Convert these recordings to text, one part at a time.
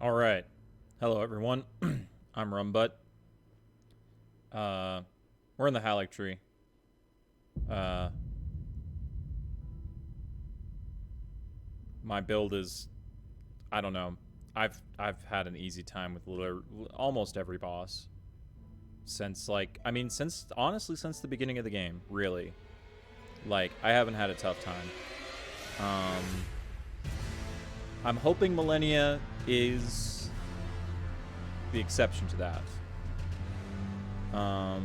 All right. Hello, everyone. I'm Rumbutt. We're in the Halleck tree. Uh, my build is, I don't know. I've had an easy time with almost every boss since honestly since the beginning of the game. Really, like I haven't had a tough time. Um, I'm hoping Millennia is the exception to that. I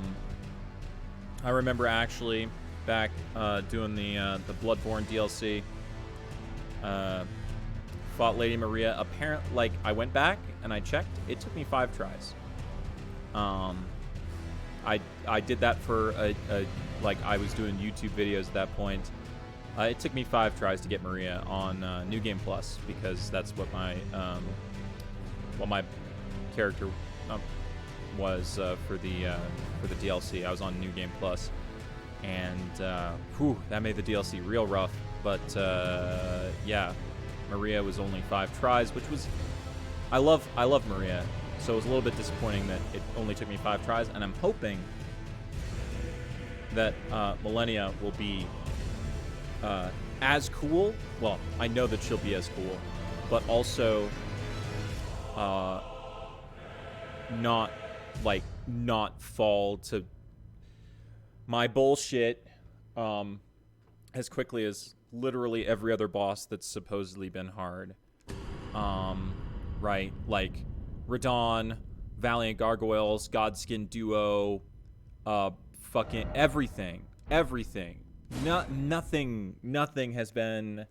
remember actually back doing the Bloodborne DLC. Fought Lady Maria. Apparently, I went back and I checked. It took me 5 tries. I did that for I was doing YouTube videos at that point. It took me 5 tries to get Maria on New Game Plus because that's what my character was for the DLC. I was on New Game Plus, and that made the DLC real rough. But yeah, Maria was only 5 tries, which was I love Maria, so it was a little bit disappointing that it only took me 5 tries. And I'm hoping that Millennia will be as cool. Well, I know that she'll be as cool, but also not fall to my bullshit as quickly as literally every other boss that's supposedly been hard. Right? Like Radon, Valiant Gargoyles, Godskin Duo, fucking everything. Nothing has been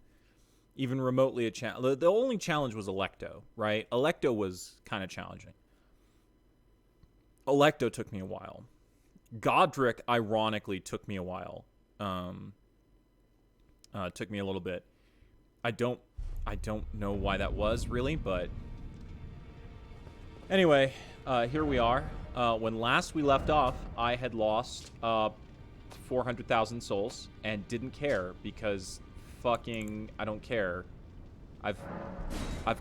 even remotely a challenge. The only challenge was Electo, right? Electo was kind of challenging. Electo took me a while. Godric, ironically, took me a while. Took me a little bit. I don't know why that was, really, but anyway, here we are. When last we left off, I had lost 400,000 souls and didn't care because fucking I don't care. I've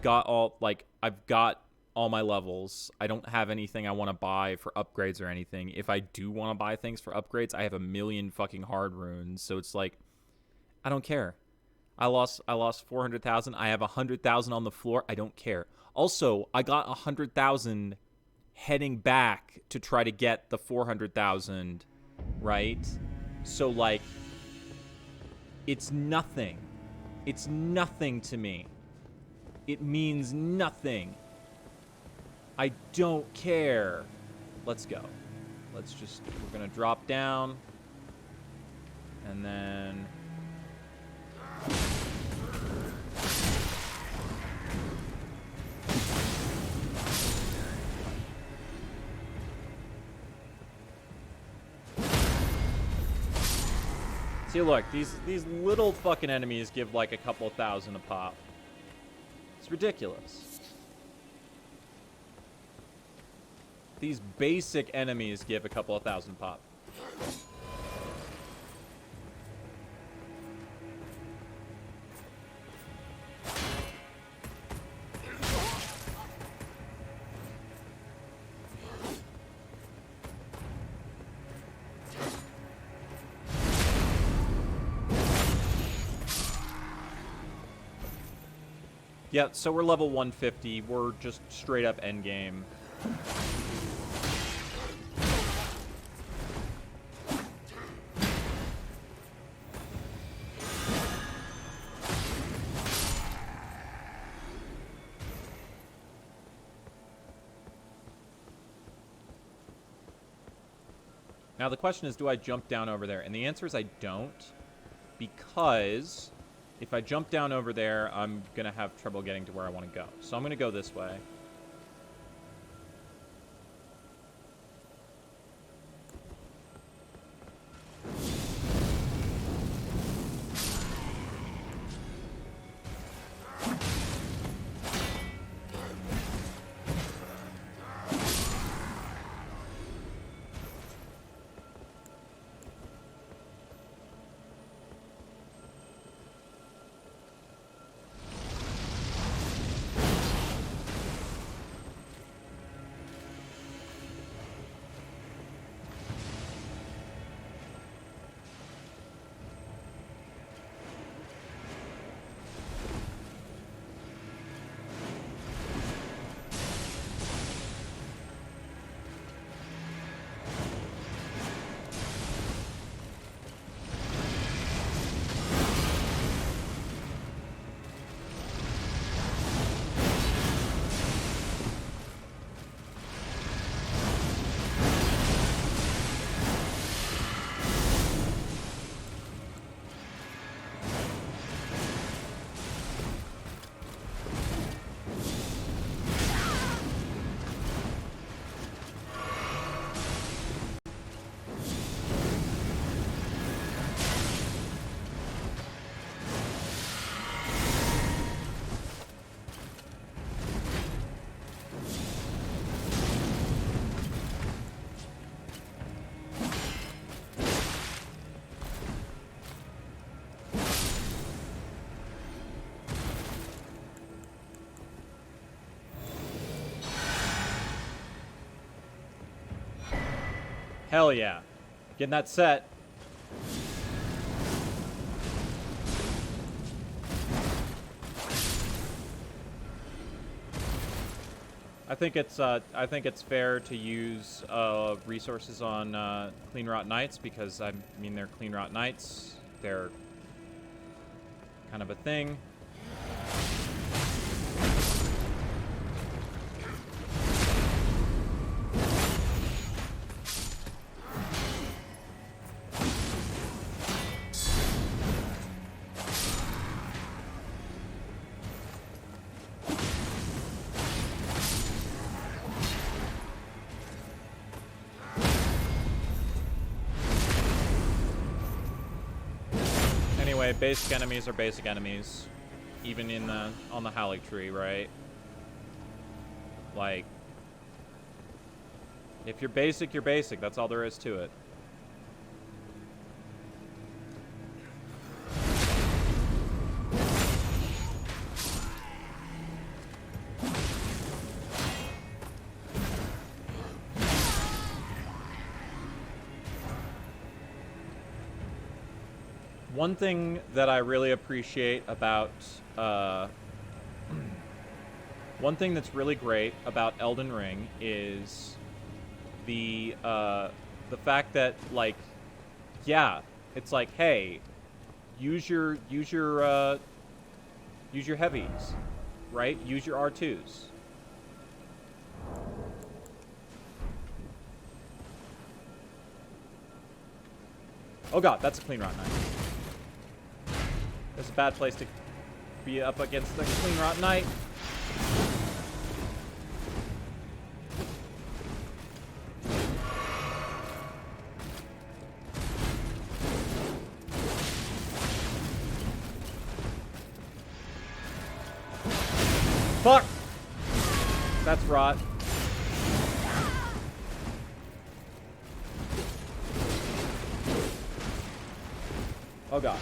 got all my levels. I don't have anything I want to buy for upgrades or anything. If I do want to buy things for upgrades, I have a million fucking hard runes. So it's like, I don't care. I lost 400,000. I have 100,000 on the floor. I don't care. Also, I got 100,000 heading back to try to get the 400,000, right? So like, it's nothing. It's nothing to me. It means nothing. I don't care. Let's go. We're gonna drop down. And then... See, look, these little fucking enemies give like a couple thousand a pop. It's ridiculous. These basic enemies give a couple of thousand pop. Yeah, so we're level 150. We're just straight up endgame. Now the question is, do I jump down over there? And the answer is I don't, because if I jump down over there, I'm going to have trouble getting to where I want to go. So I'm going to go this way. Hell yeah. Getting that set. I think it's fair to use resources on Clean Rot Knights because I mean they're Clean Rot Knights. They're kind of a thing. Anyway, basic enemies are basic enemies, even in the on the Halleck tree, right? Like, if you're basic, you're basic. That's all there is to it. One thing that I really appreciate about, one thing that's really great about Elden Ring is the fact that, like, yeah, it's like, hey, use your heavies, right? Use your R2s. Oh god, that's a Clean Rot Knight. That's a bad place to be up against the Clean Rot Knight. Fuck! That's rot. Oh god.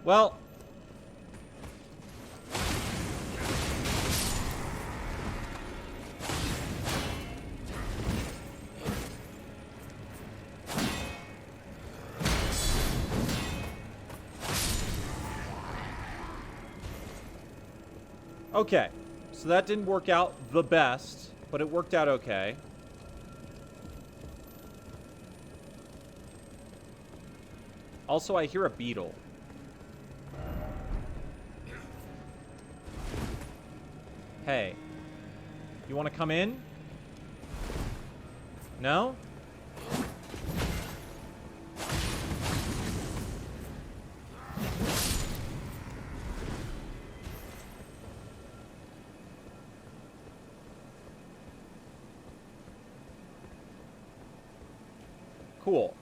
Well, okay, so that didn't work out the best, but it worked out okay. Also, I hear a beetle. Hey, you want to come in? No? Cool.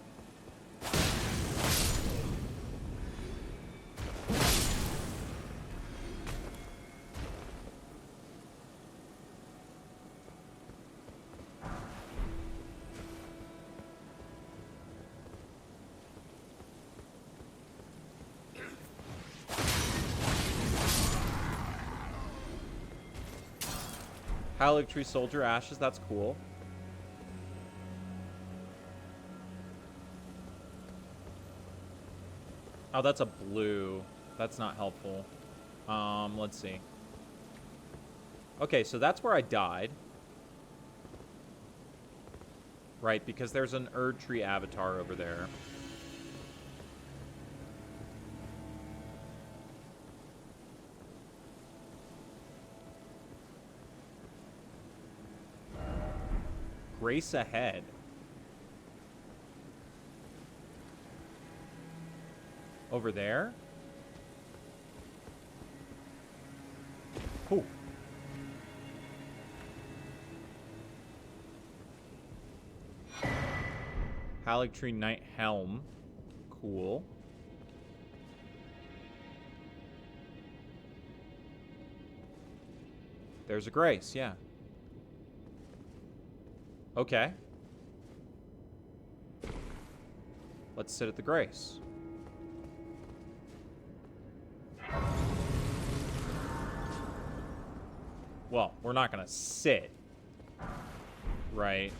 Halleck Tree Soldier Ashes, that's cool. Oh, that's a blue. That's not helpful. Let's see. Okay, so that's where I died. Right, because there's an Erd Tree avatar over there. Grace ahead. Over there? Ooh. Haligtree Knight Helm. Cool. There's a Grace, yeah. Okay. Let's sit at the Grace. Well, we're not gonna sit. Right.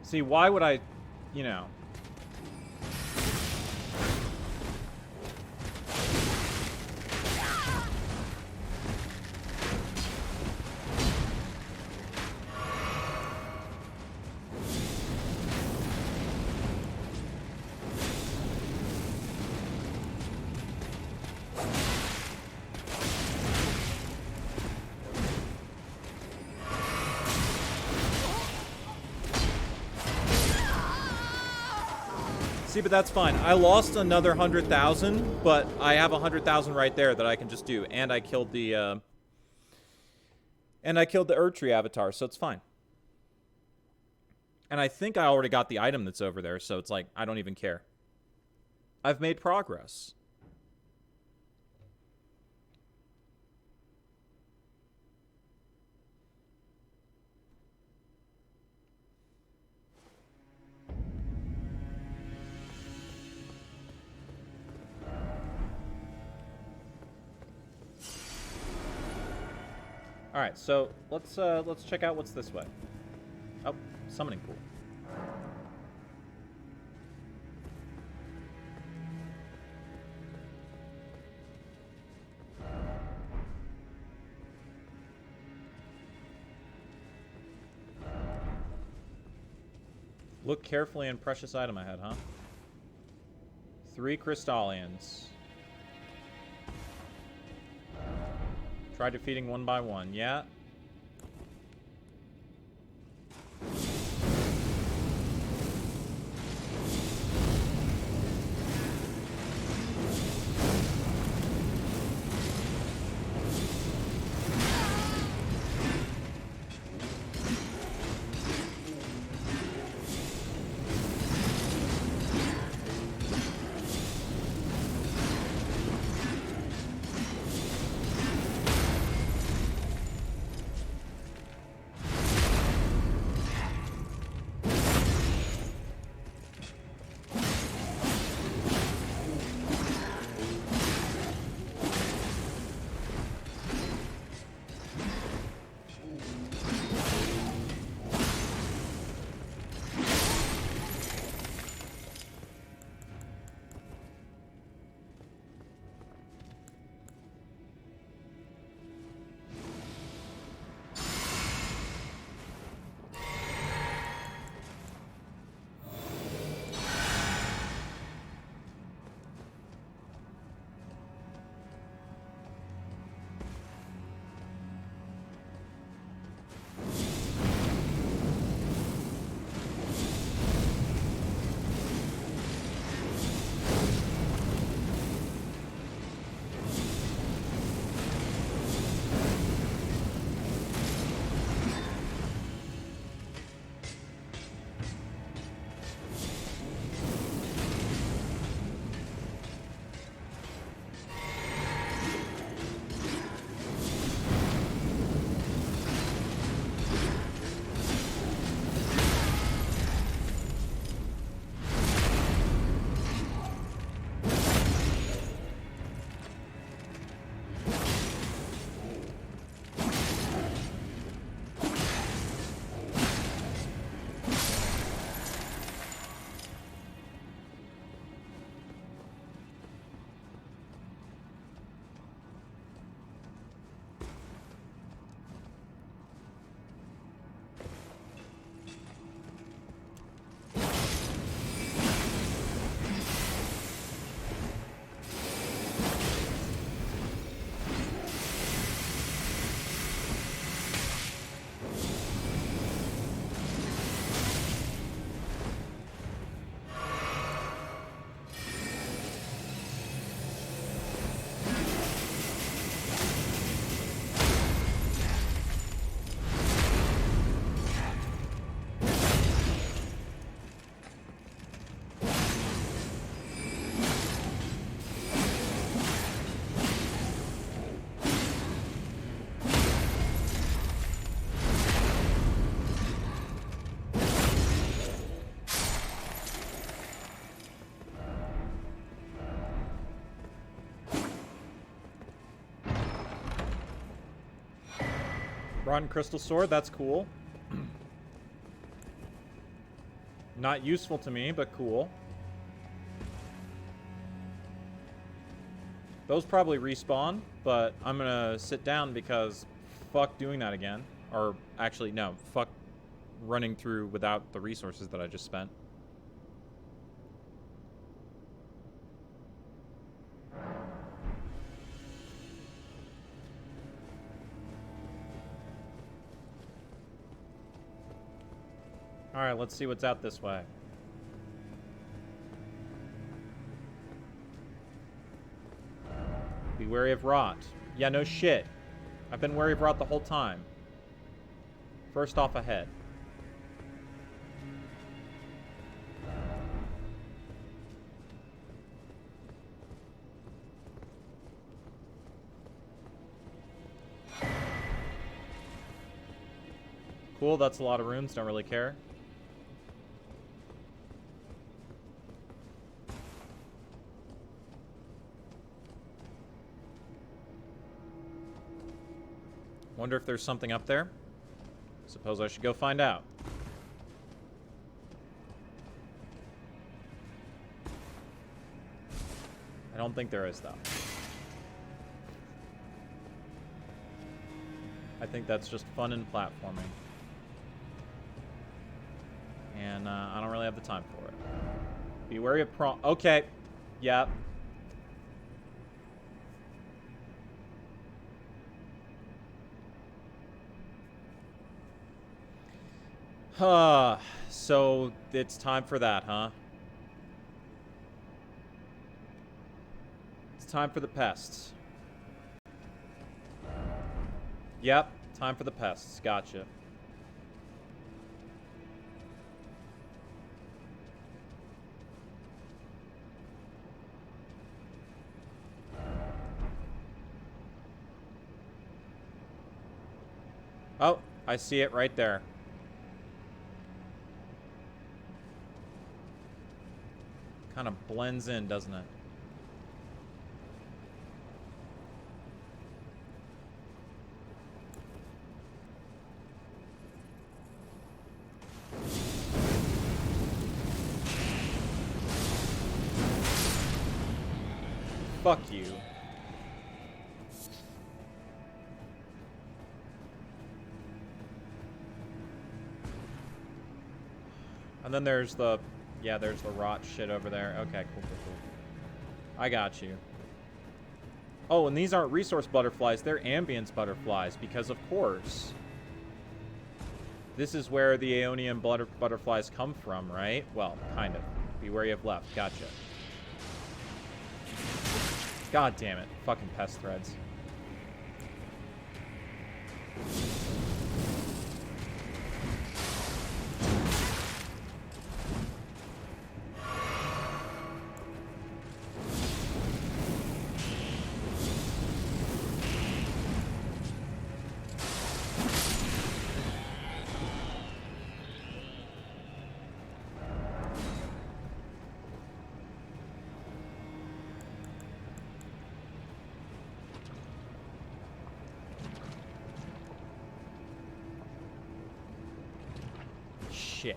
See, why would I, you know... See, but that's fine. I lost another 100,000, but I have 100,000 right there that I can just do, and I killed the Erd Tree avatar, so it's fine. And I think I already got the item that's over there, so it's like I don't even care. I've made progress. All right, so let's check out what's this way. Oh, summoning pool. Look carefully in precious item ahead, huh? 3 Crystallians. Try defeating one by one. Yeah. Rotten Crystal Sword, that's cool. Not useful to me, but cool. Those probably respawn, but I'm gonna sit down because fuck doing that again. Or actually, no, fuck running through without the resources that I just spent. Alright, let's see what's out this way. Be wary of rot. Yeah, no shit. I've been wary of rot the whole time. First off ahead. Cool, that's a lot of runes, don't really care. Wonder if there's something up there. Suppose I should go find out. I don't think there is, though. I think that's just fun and platforming. And I don't really have the time for it. Be wary of Okay. Yep. So it's time for that, huh? It's time for the pests. Yep, time for the pests. Gotcha. Oh, I see it right there. Kind of blends in, doesn't it? Fuck you. And then there's the... Yeah, there's the rot shit over there. Okay, cool. I got you. Oh, and these aren't resource butterflies. They're ambience butterflies, because of course. This is where the Aeonian butterflies come from, right? Well, kind of. Be wary of left. Gotcha. God damn it. Fucking pest threads. Shit.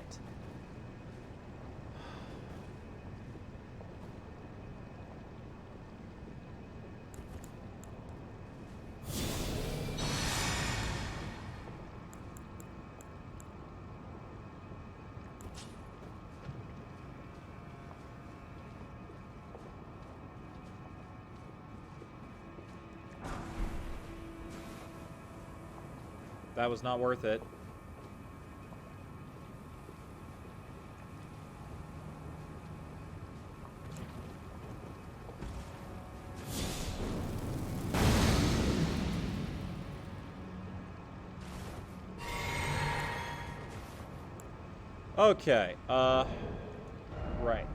That was not worth it. Okay, right.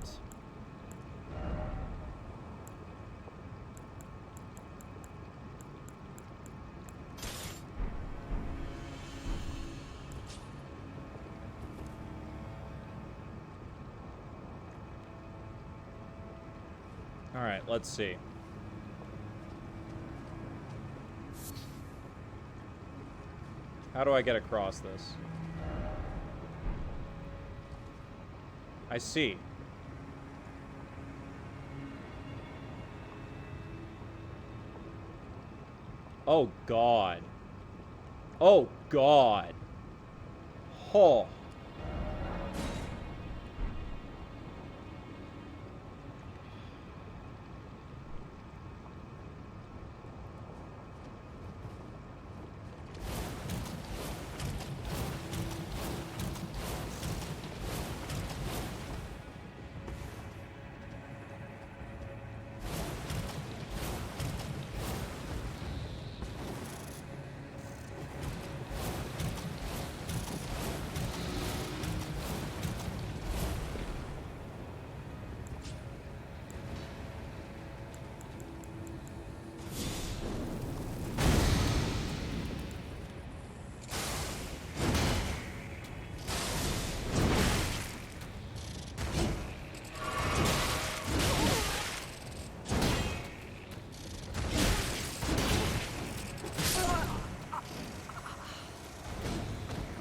All right, let's see. How do I get across this? I see. Oh, God. Oh, God. Oh.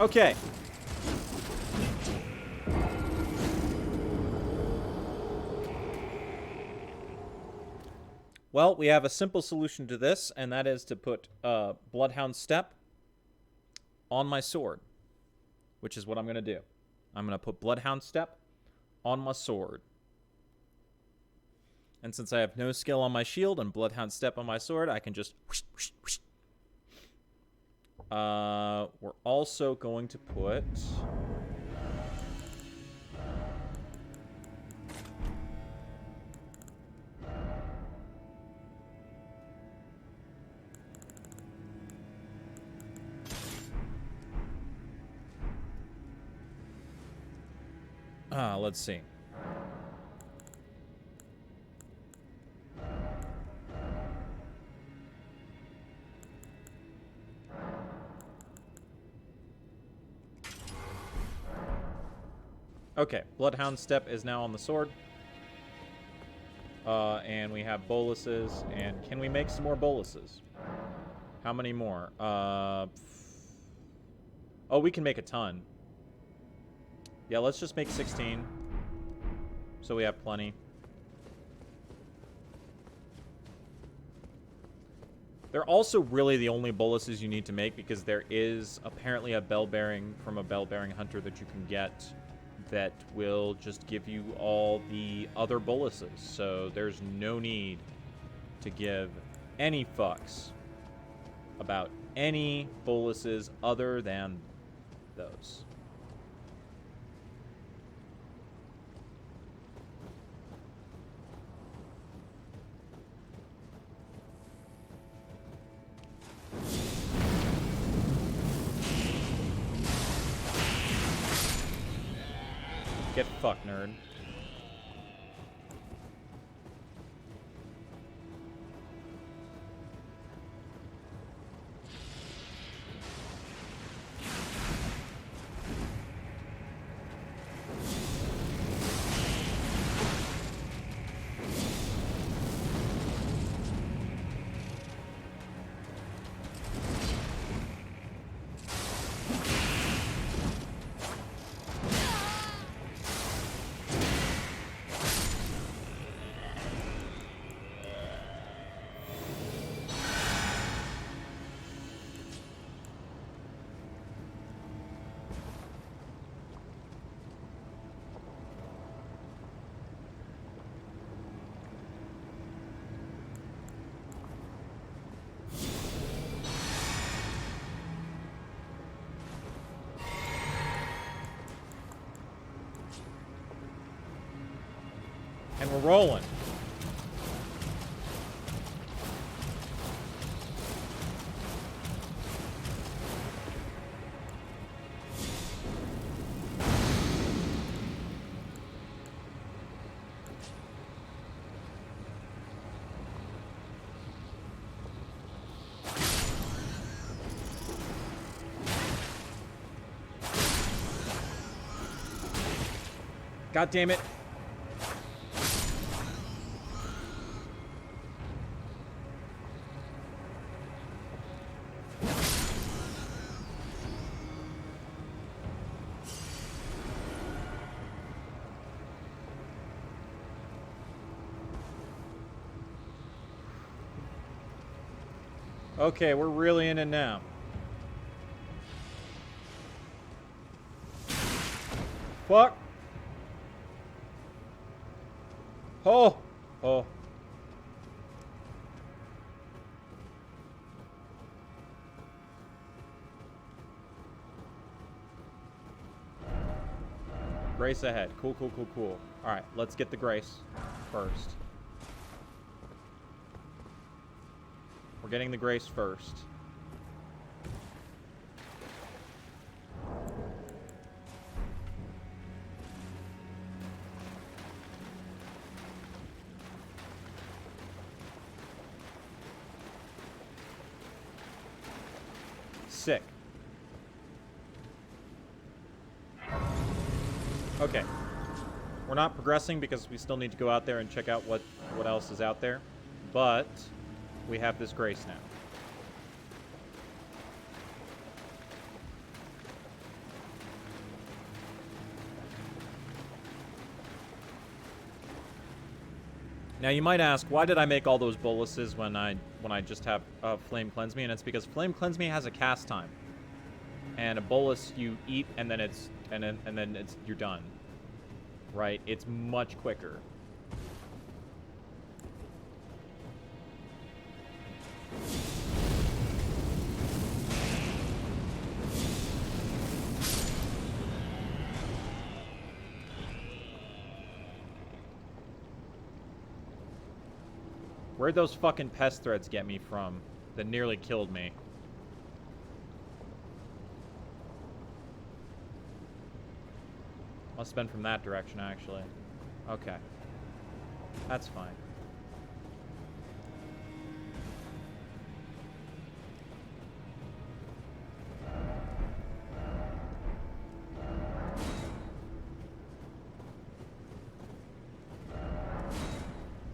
Okay. Well, we have a simple solution to this, and that is to put Bloodhound Step on my sword, which is what I'm going to do. I'm going to put Bloodhound Step on my sword. And since I have no skill on my shield and Bloodhound Step on my sword, I can just... whoosh, whoosh, whoosh. We're also going to put... let's see. Okay, Bloodhound Step is now on the sword. And we have boluses. And can we make some more boluses? How many more? Oh, we can make a ton. Yeah, let's just make 16. So we have plenty. They're also really the only boluses you need to make because there is apparently a bell bearing from a bell bearing hunter that you can get that will just give you all the other boluses. So there's no need to give any fucks about any boluses other than those. Get fucked, nerd. And we're rolling. God damn it. Okay, we're really in it now. Fuck. Oh. Oh. Grace ahead. Cool, cool, cool, cool. Alright, let's get the Grace first. We're getting the Grace first. Sick. Okay. We're not progressing because we still need to go out there and check out what else is out there. But we have this Grace now. Now you might ask, why did I make all those boluses when I just have Flame Cleanse Me? And it's because Flame Cleanse Me has a cast time. And a bolus you eat and then you're done. Right? It's much quicker. Where'd those fucking pest threads get me from that nearly killed me? Must have been from that direction, actually. Okay. That's fine.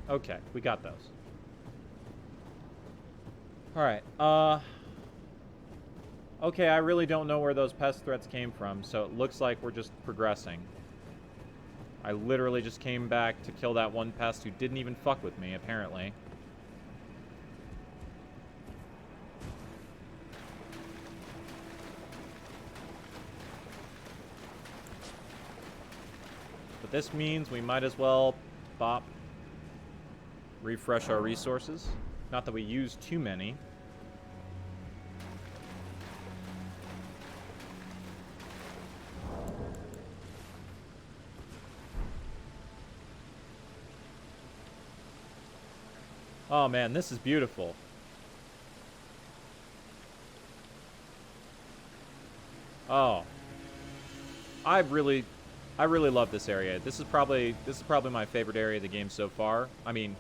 Okay, we got those. Alright, okay, I really don't know where those pest threats came from, so it looks like we're just progressing. I literally just came back to kill that one pest who didn't even fuck with me, apparently. But this means we might as well refresh our resources. Not that we use too many. Oh man, this is beautiful. Oh. I really love this area. This is probably my favorite area of the game so far. I mean,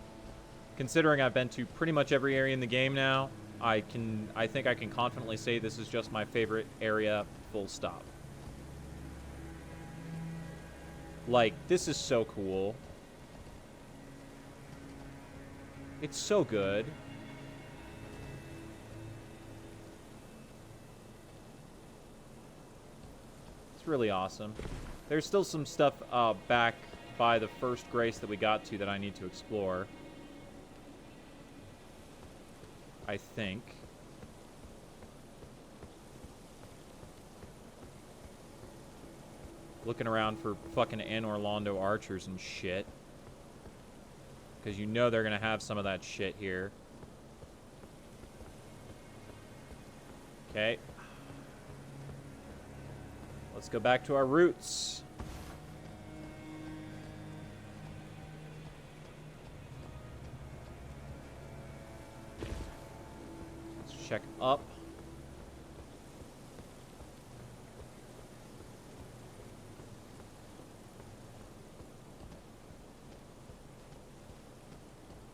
considering I've been to pretty much every area in the game now, I think I can confidently say this is just my favorite area, full stop. Like, this is so cool. It's so good. It's really awesome. There's still some stuff back by the first Grace that we got to that I need to explore. I think. Looking around for fucking Orlando archers and shit. Because you know they're going to have some of that shit here. Okay. Let's go back to our roots. Let's check up.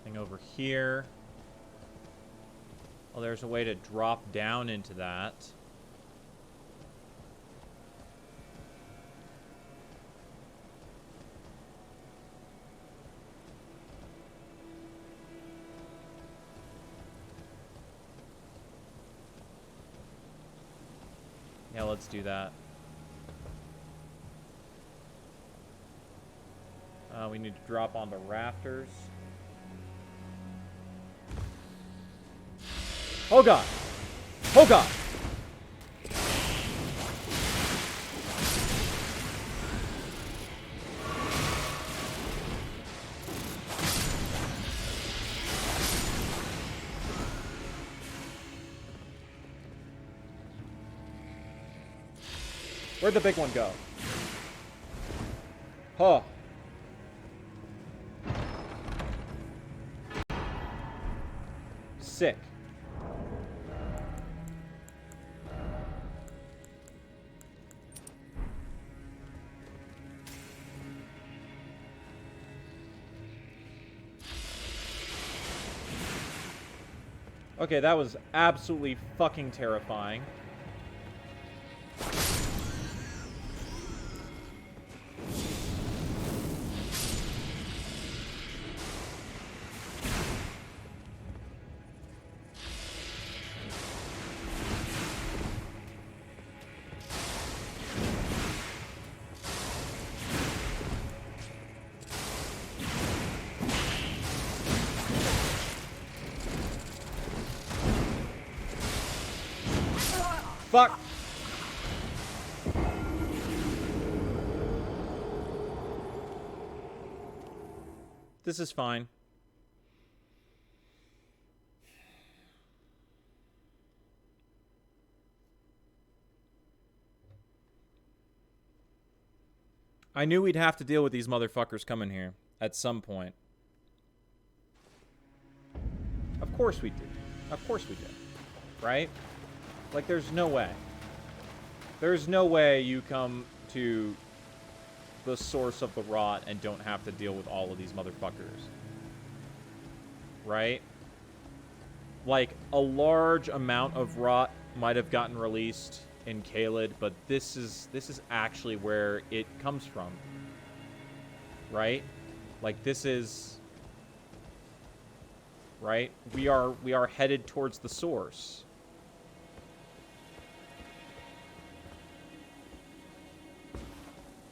Thing over here. Well, there's a way to drop down into that. Yeah, let's do that. We need to drop onto rafters. Oh god. Oh god. Where'd the big one go? Huh. Sick. Okay, that was absolutely fucking terrifying. Fuck! This is fine. I knew we'd have to deal with these motherfuckers coming here at some point. Of course we did. Of course we did. Right? Like, there's no way. There's no way you come to the source of the rot and don't have to deal with all of these motherfuckers. Right? Like, a large amount of rot might have gotten released in Caelid, but this is actually where it comes from. Right? Like, this is... Right? We are headed towards the source.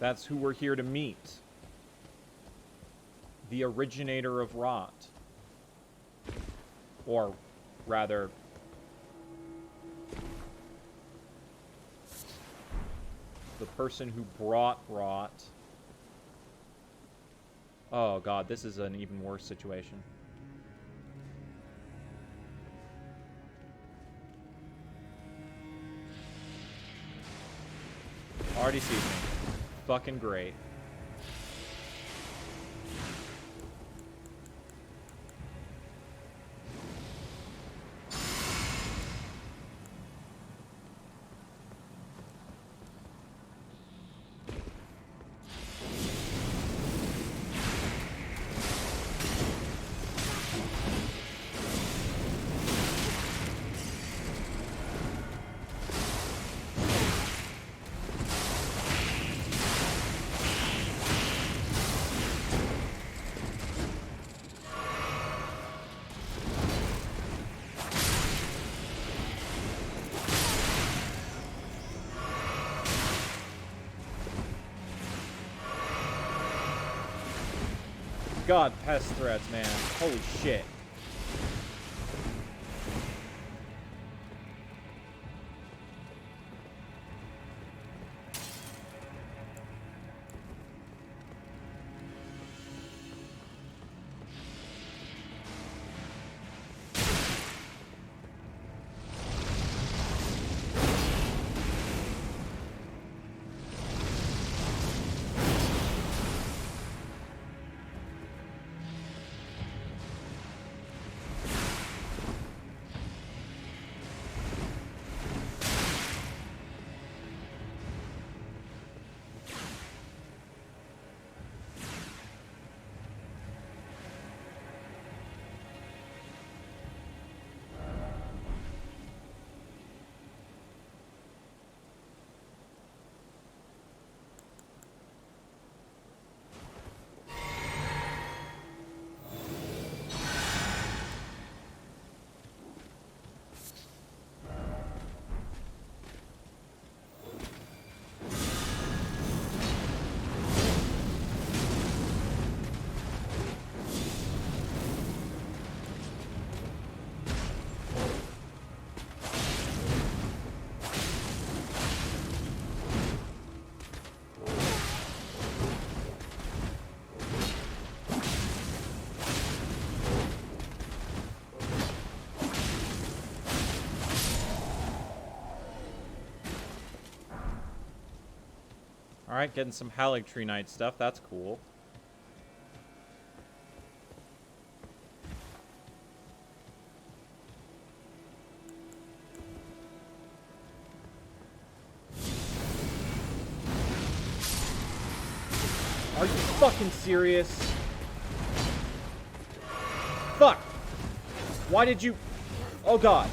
That's who we're here to meet. The originator of rot. Or, rather... the person who brought rot. Oh god, this is an even worse situation. Already sees me. Fucking great. God, pest threats, man. Holy shit. Alright, getting some Haligtree Knight stuff. That's cool. Are you fucking serious? Fuck! Why did you... Oh god.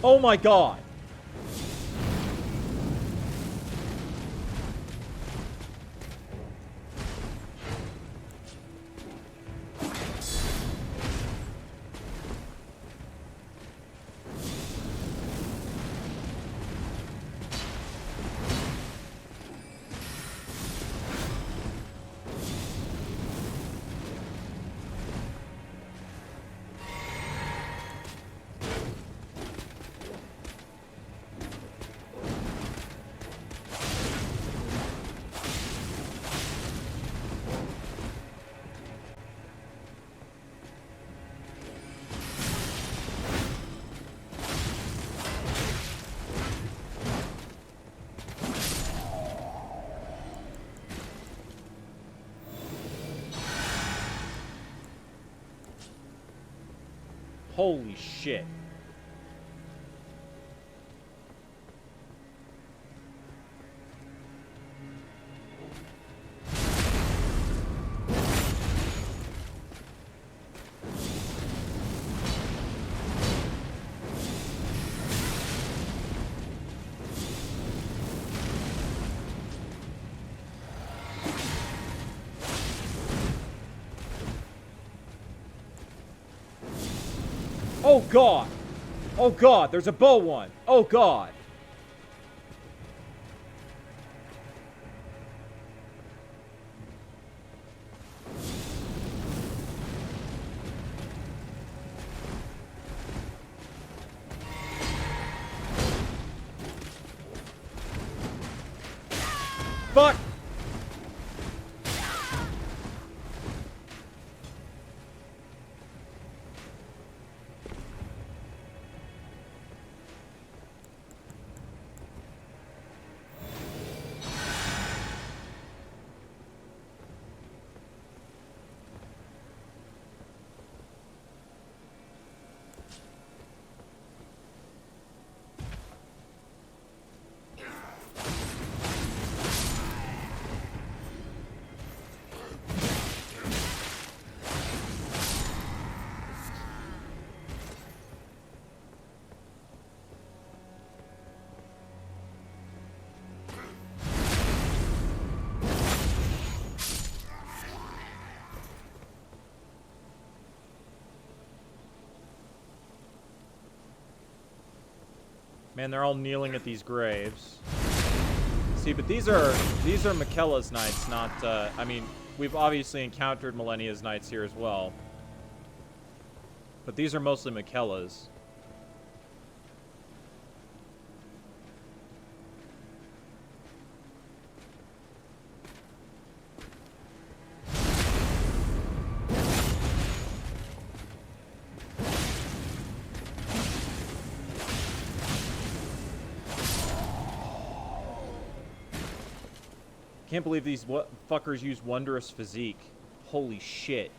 Oh my god. Holy shit. Oh god! Oh god, there's a bow one! Oh god! Fuck! Man, they're all kneeling at these graves. See, but these are Michaela's knights, not, I mean, we've obviously encountered Millennia's knights here as well. But these are mostly Michaela's. Can't believe these fuckers use Wondrous Physique. Holy shit.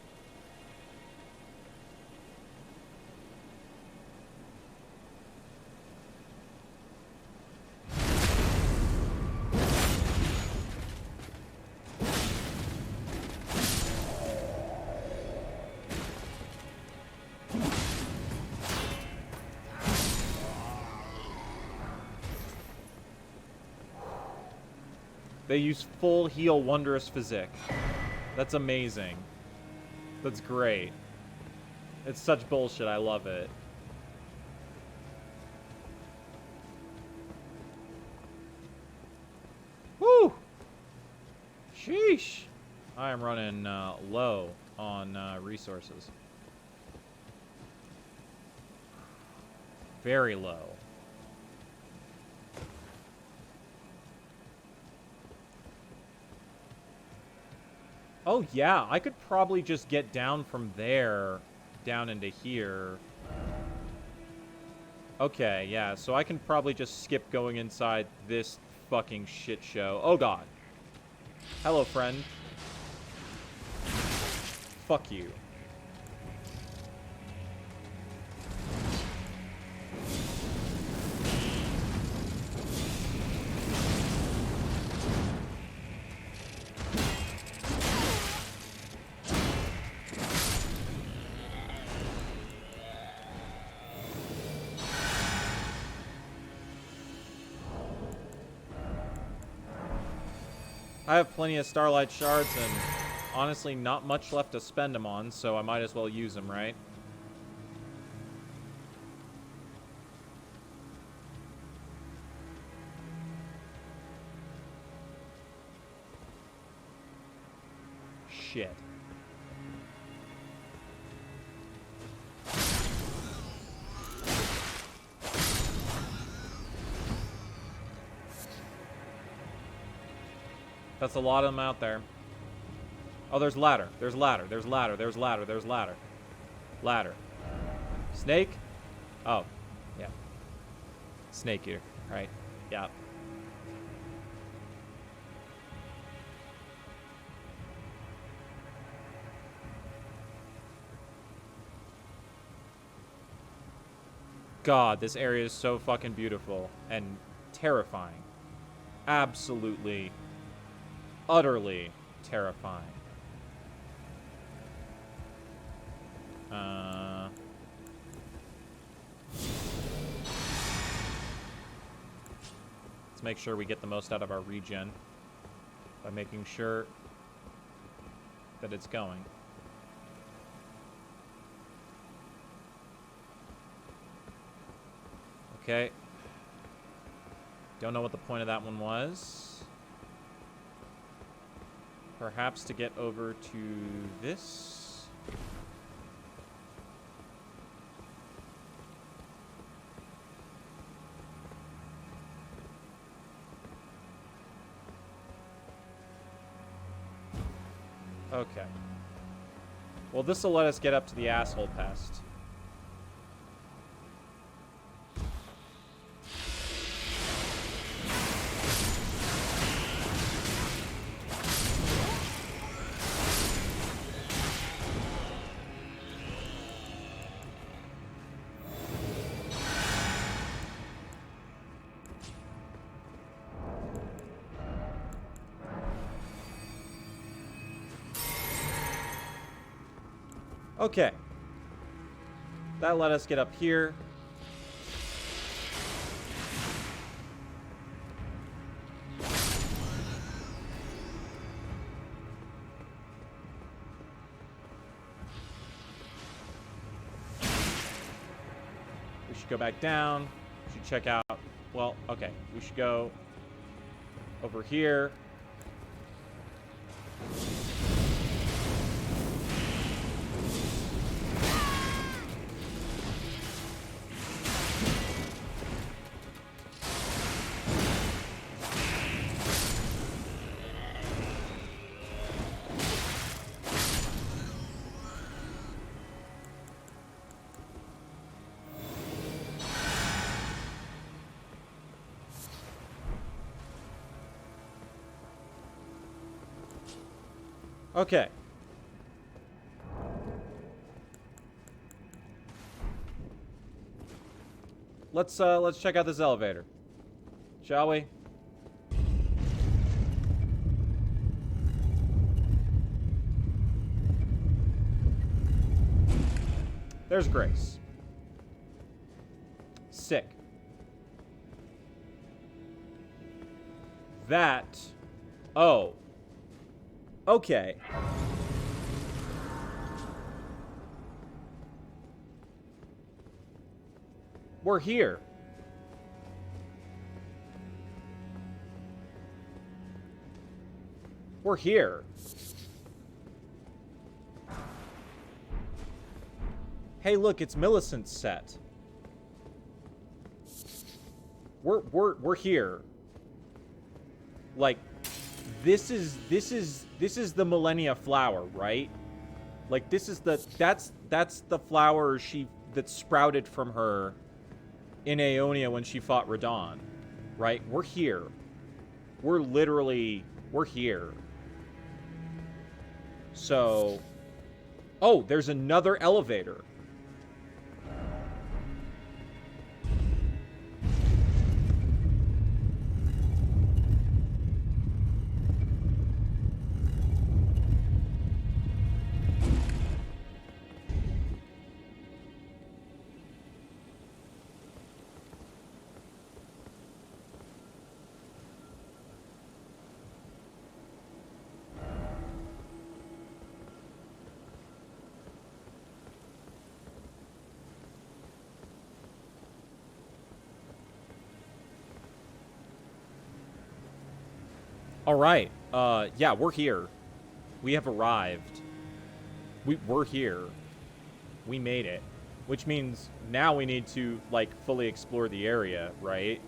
They use full heal Wondrous Physique. That's amazing. That's great. It's such bullshit. I love it. Woo! Sheesh. I am running low on resources. Very low. Oh, yeah, I could probably just get down from there, down into here. Okay, yeah, so I can probably just skip going inside this fucking shit show. Oh, God. Hello, friend. Fuck you. I have plenty of Starlight Shards and honestly not much left to spend them on, so I might as well use them, right? Shit. That's a lot of them out there. Oh, there's ladder. There's ladder. There's ladder. There's ladder. There's ladder. Ladder. Snake? Oh, yeah. Snake here, right? Yeah. God, this area is so fucking beautiful and terrifying. Absolutely, utterly terrifying. Let's make sure we get the most out of our regen by making sure that it's going. Okay. Don't know what the point of that one was. Perhaps to get over to this. Okay. Well, this will let us get up to the asshole pest. Okay. That let us get up here. We should go back down. We should check out... Well, okay. We should go Over here. Okay. Let's check out this elevator. Shall we? There's Grace. Sick. That... Oh. Okay. We're here. We're here. Hey, look, it's Millicent's set. We're here. Like, this is the Millennia flower, right? Like, this is that's the flower that sprouted from her in Aeonia when she fought Radon, right? We're here. We're here. So, oh, there's another elevator. All right. Yeah, we're here. We have arrived. We're here. We made it. Which means now we need to, like, fully explore the area, right?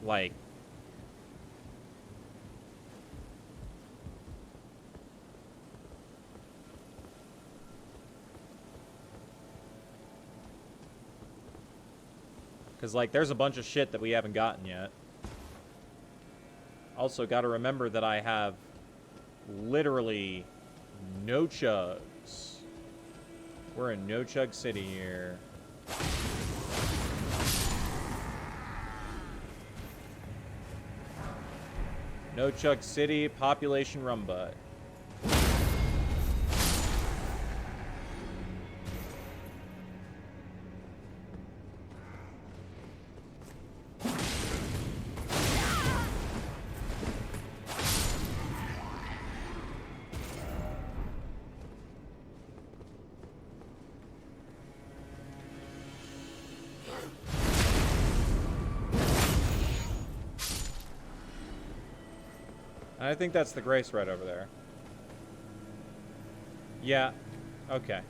Like... Because, like, there's a bunch of shit that we haven't gotten yet. Also, gotta remember that I have literally no chugs. We're in No Chug City here. No Chug City, population Rumbutt. I think that's the Grace right over there. Yeah. Okay.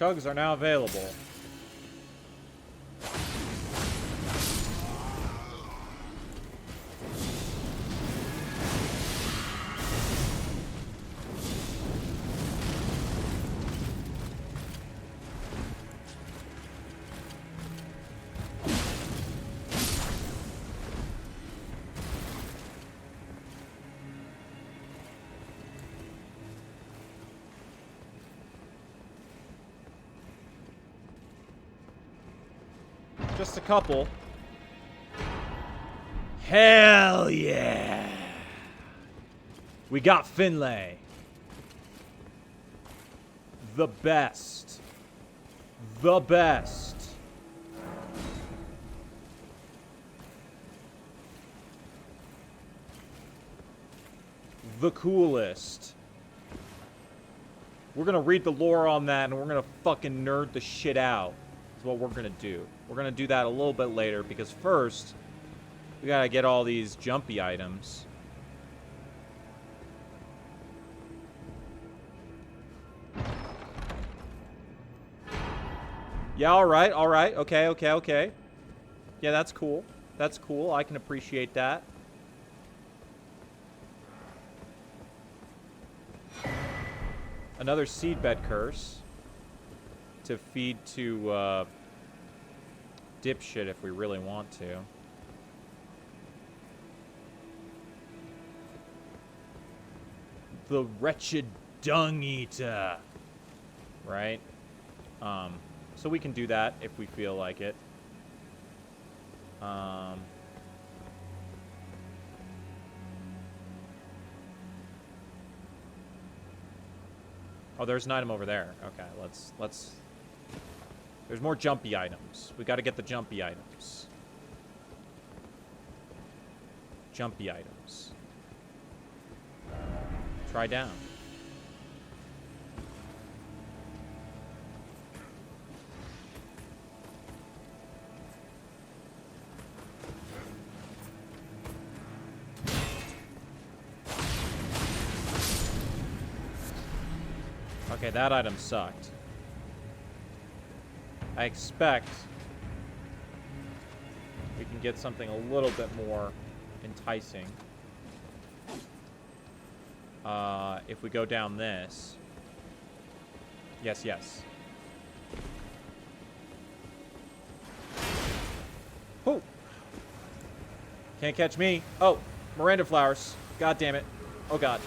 Chugs are now available. Just a couple. Hell yeah! We got Finlay. The best. The best. The coolest. We're gonna read the lore on that and we're gonna fucking nerd the shit out. That's what we're gonna do. We're gonna do that a little bit later because first, we gotta get all these jumpy items. Yeah, alright, okay. Yeah, that's cool. That's cool, I can appreciate that. Another seedbed curse. To feed to, dipshit if we really want to. The wretched dung eater. Right? So we can do that if we feel like it. Oh, there's an item over there. Okay, let's... There's more jumpy items. We gotta get the jumpy items. Jumpy items. Try down. Okay, that item sucked. I expect we can get something a little bit more enticing. If we go down this. Yes, yes. Oh! Can't catch me. Oh, Miranda flowers. God damn it. Oh, God.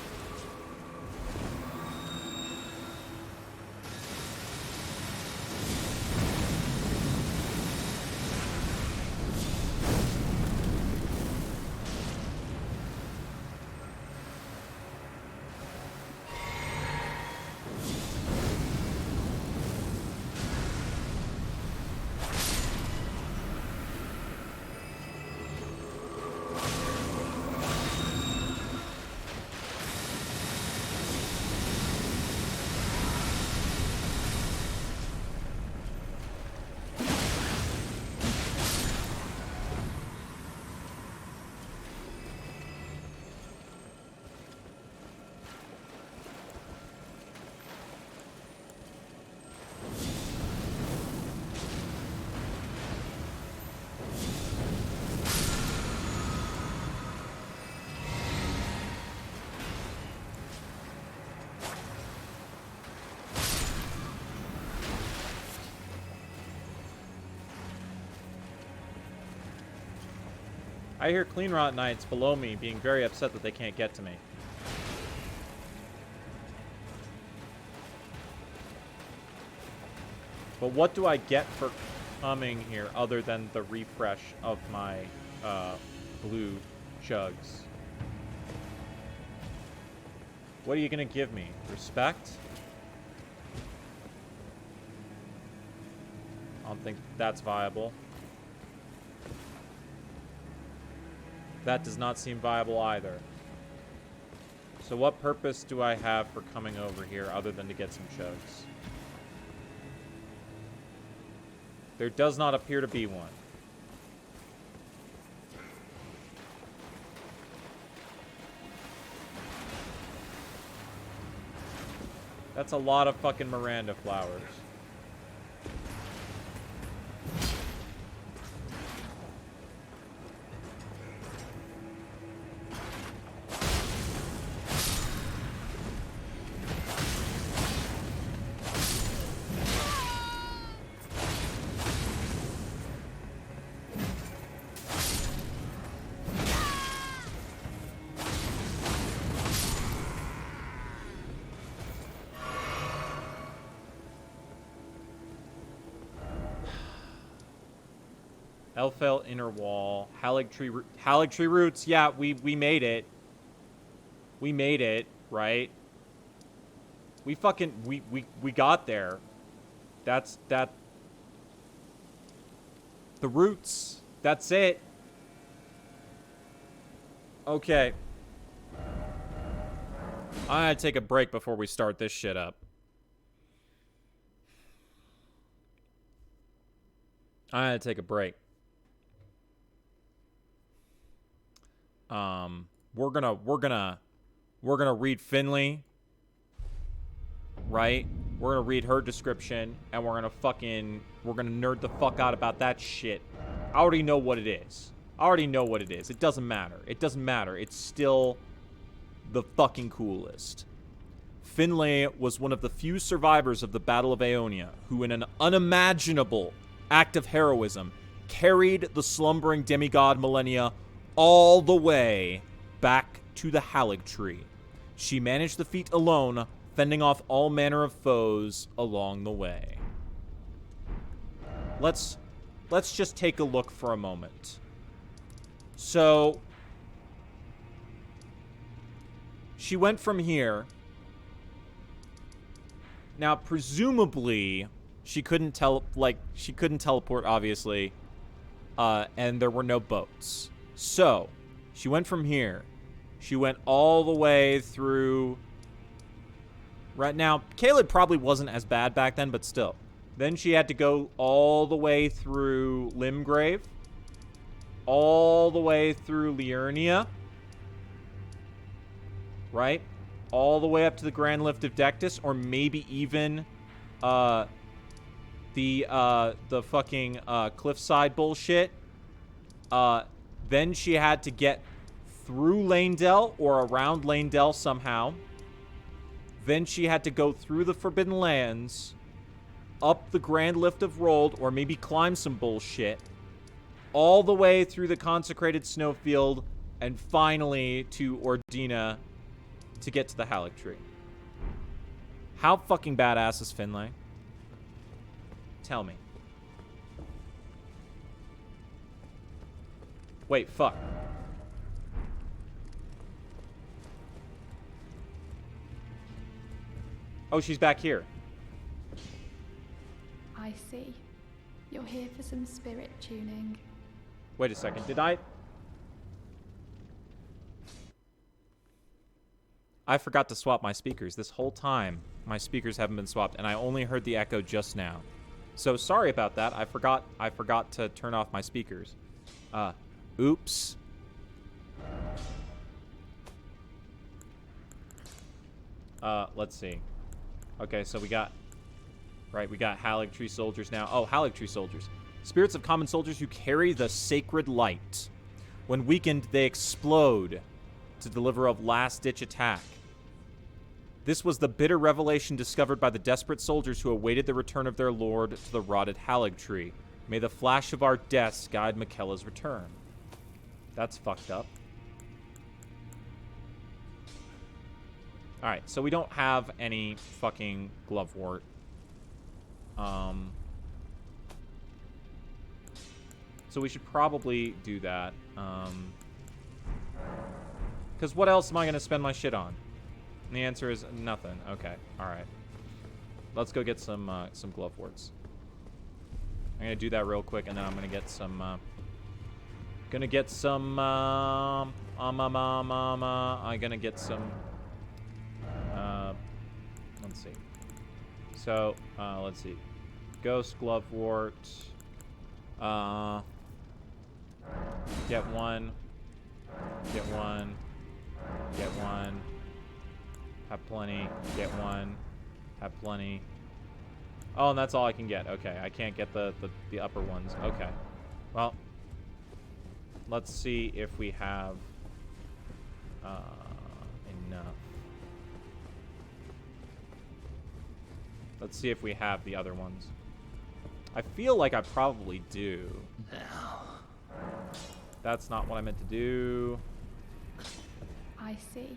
I hear Clean Rot Knights below me being very upset that they can't get to me. But what do I get for coming here other than the refresh of my blue chugs? What are you going to give me? Respect? I don't think that's viable. That does not seem viable either. So what purpose do I have for coming over here other than to get some chugs? There does not appear to be one. That's a lot of fucking Miranda flowers. Elfell inner wall. Halig tree roots. Yeah, we made it. We made it, right? We fucking we got there. That's that. The roots. That's it. Okay. I gotta take a break before we start this shit up. I gotta take a break. We're gonna read Finley, right? We're gonna read her description, and we're gonna nerd the fuck out about that shit. I already know what it is. It doesn't matter. It's still the fucking coolest. Finlay was one of the few survivors of the Battle of Aeonia who, in an unimaginable act of heroism, carried the slumbering demigod Millennia all the way back to the Halig tree. She managed the feat alone, fending off all manner of foes along the way. Let's just take a look for a moment. So, she went from here. Now, presumably, she couldn't teleport, obviously, and there were no boats. So, she went from here. She went all the way through. Right now, Caleb probably wasn't as bad back then, but still. Then she had to go all the way through Limgrave, all the way through Liurnia, right? All the way up to the Grand Lift of Dectus, or maybe even the fucking cliffside bullshit. Then she had to get through Lanedell or around Lanedell somehow. Then she had to go through the Forbidden Lands, up the Grand Lift of Rold, or maybe climb some bullshit, all the way through the Consecrated Snowfield, and finally to Ordina to get to the Halig tree. How fucking badass is Finlay? Tell me. Wait, fuck. Oh, she's back here. I see. You're here for some spirit tuning. Wait a second, did I forgot to swap my speakers. This whole time, my speakers haven't been swapped, and I only heard the echo just now. So sorry about that. I forgot to turn off my speakers. Oops. Let's see. Okay, so we got Halig Tree soldiers now. Oh, Halig Tree soldiers. Spirits of common soldiers who carry the sacred light. When weakened, they explode to deliver a last-ditch attack. This was the bitter revelation discovered by the desperate soldiers who awaited the return of their lord to the rotted Halig Tree. May the flash of our deaths guide Miquella's return. That's fucked up. Alright, so we don't have any fucking glovewort. So we should probably do that. Because what else am I going to spend my shit on? And the answer is nothing. Okay, alright. Let's go get some gloveworts. I'm going to do that real quick, and then I'm going to get some... I'm going to get some... let's see. So, let's see. Ghost Glovewort. Get one. Get one. Get one. Have plenty. Get one. Have plenty. Oh, and that's all I can get. Okay, I can't get the upper ones. Okay. Well, let's see if we have enough. Let's see if we have the other ones. I feel like I probably do. That's not what I meant to do. I see.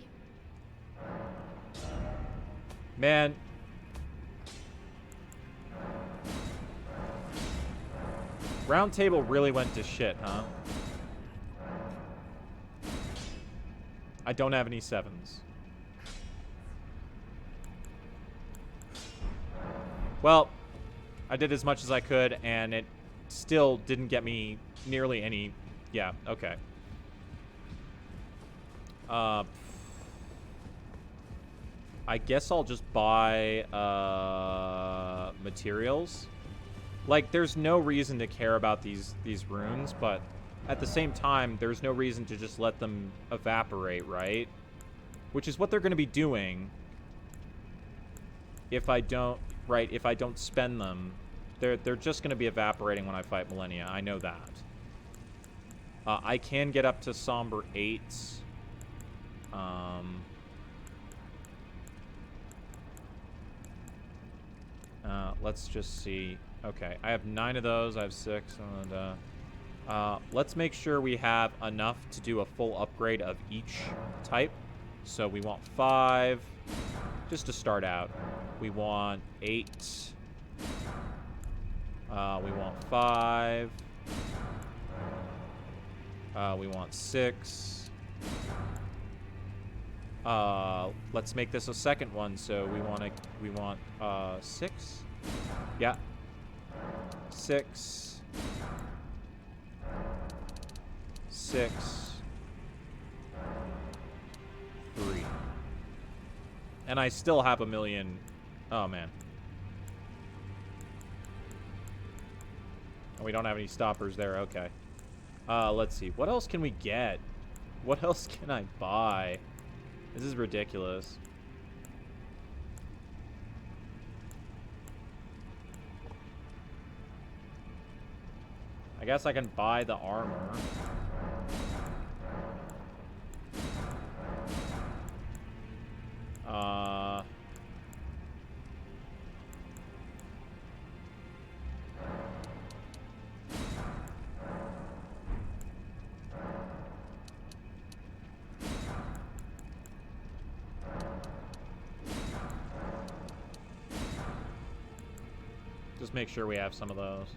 Round table really went to shit, huh? I don't have any 7s. Well, I did as much as I could, and it still didn't get me nearly any... Yeah, okay. I guess I'll just buy materials. Like, there's no reason to care about these runes, but at the same time, there's no reason to just let them evaporate, right? Which is what they're going to be doing if I don't, right, if I don't spend them. They're just going to be evaporating when I fight Millennia. I know that. I can get up to Somber 8. Let's just see. Okay, I have 9 of those. I have 6. And, let's make sure we have enough to do a full upgrade of each type. So we want 5, just to start out. We want 8. We want 5. We want 6. Let's make this a second one. So we want 6. Yeah. 6. 6. 3. And I still have 1,000,000. Oh, man. Oh, we don't have any stoppers there. Okay. Let's see. What else can we get? What else can I buy? This is ridiculous. I guess I can buy the armor. Just make sure we have some of those.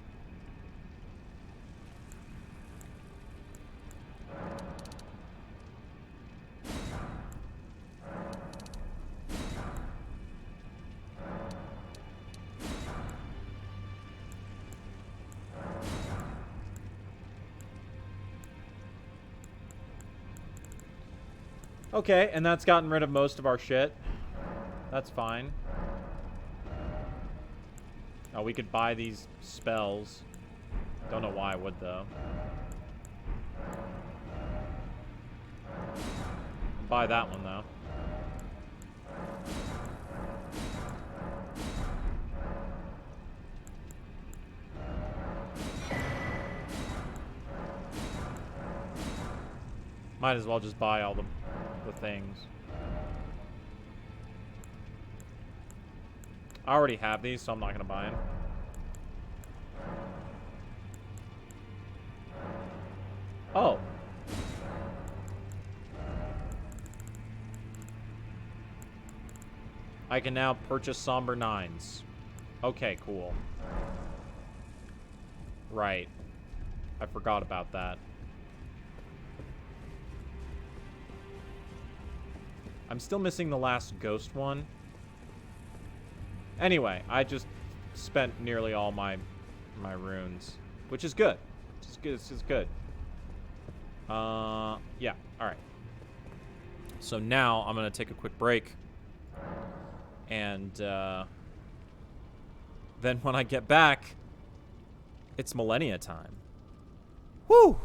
Okay, and that's gotten rid of most of our shit. That's fine. Oh, we could buy these spells. Don't know why I would, though. Buy that one, though. Might as well just buy all the things. I already have these, so I'm not going to buy them. Oh. I can now purchase Somber 9s. Okay, cool. Right. I forgot about that. I'm still missing the last ghost one. Anyway, I just spent nearly all my runes, which is good. It's good. It's good. Yeah. All right. So now I'm gonna take a quick break, and then when I get back, it's Millennia time. Woo!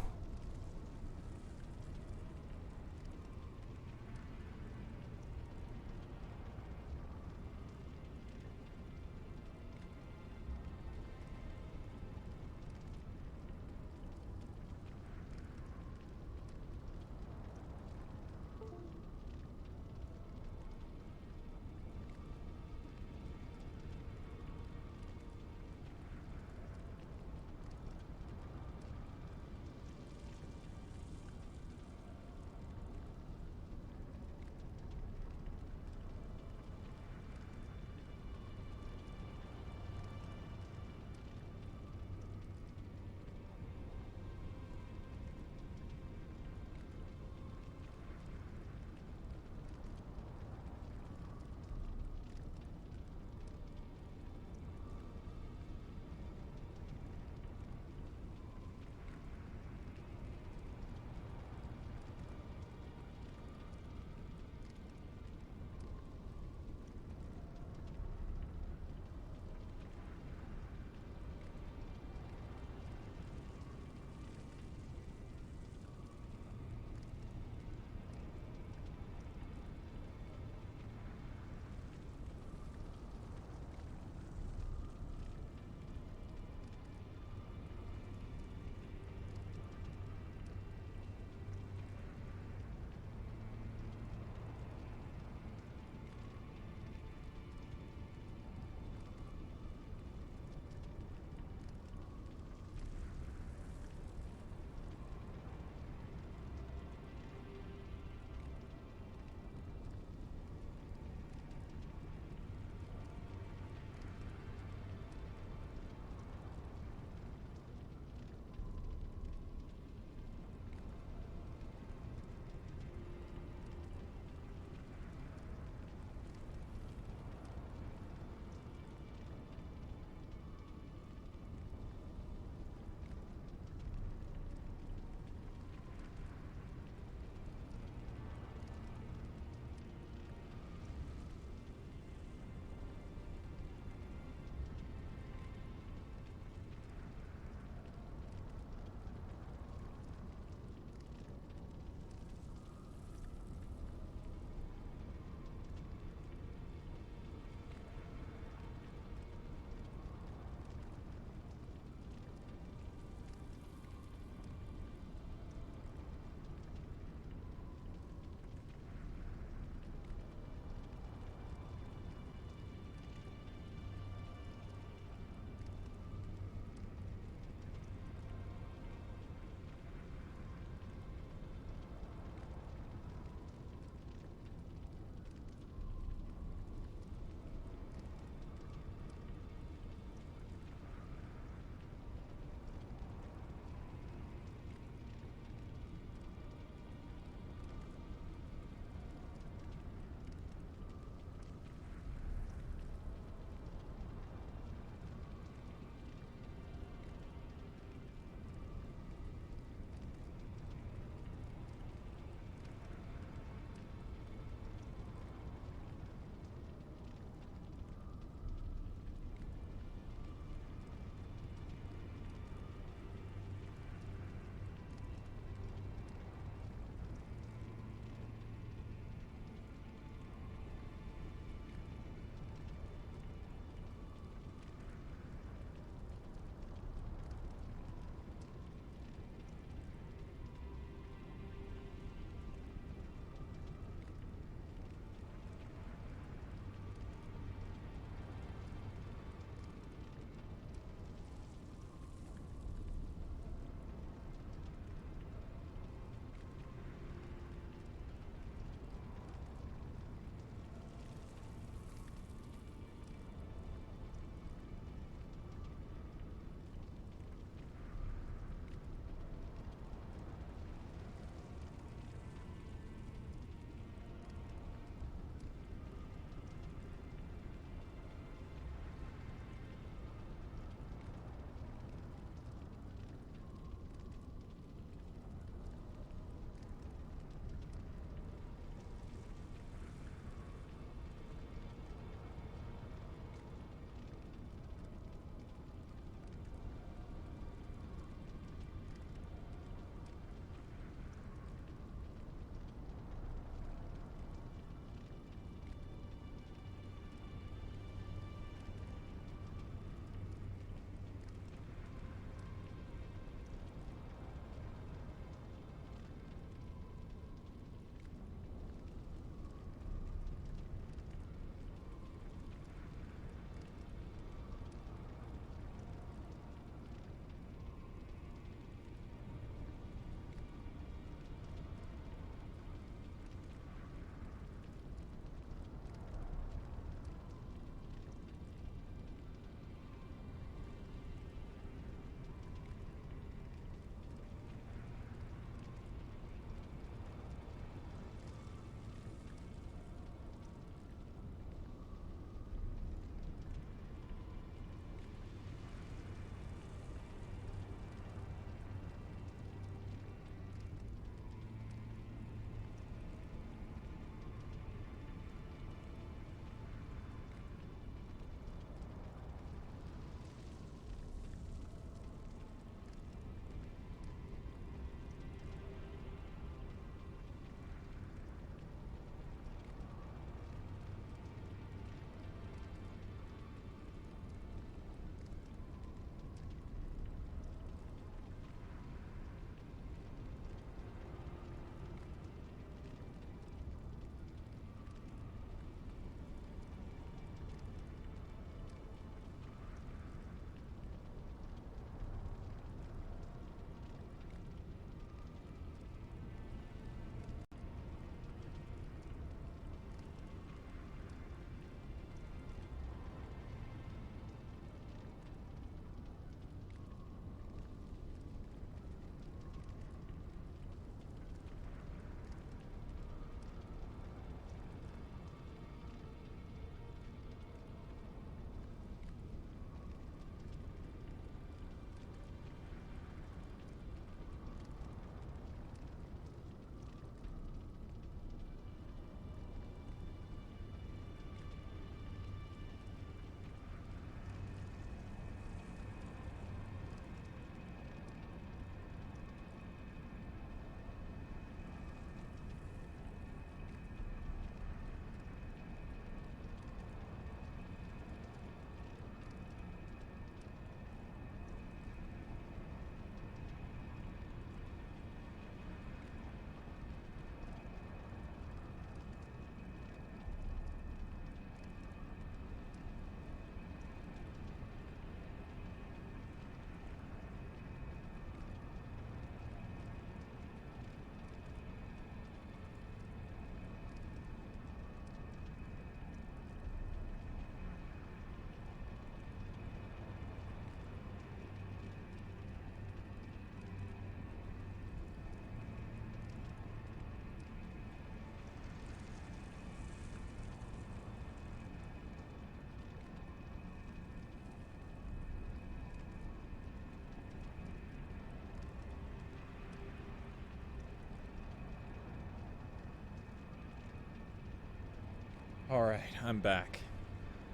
Alright, I'm back.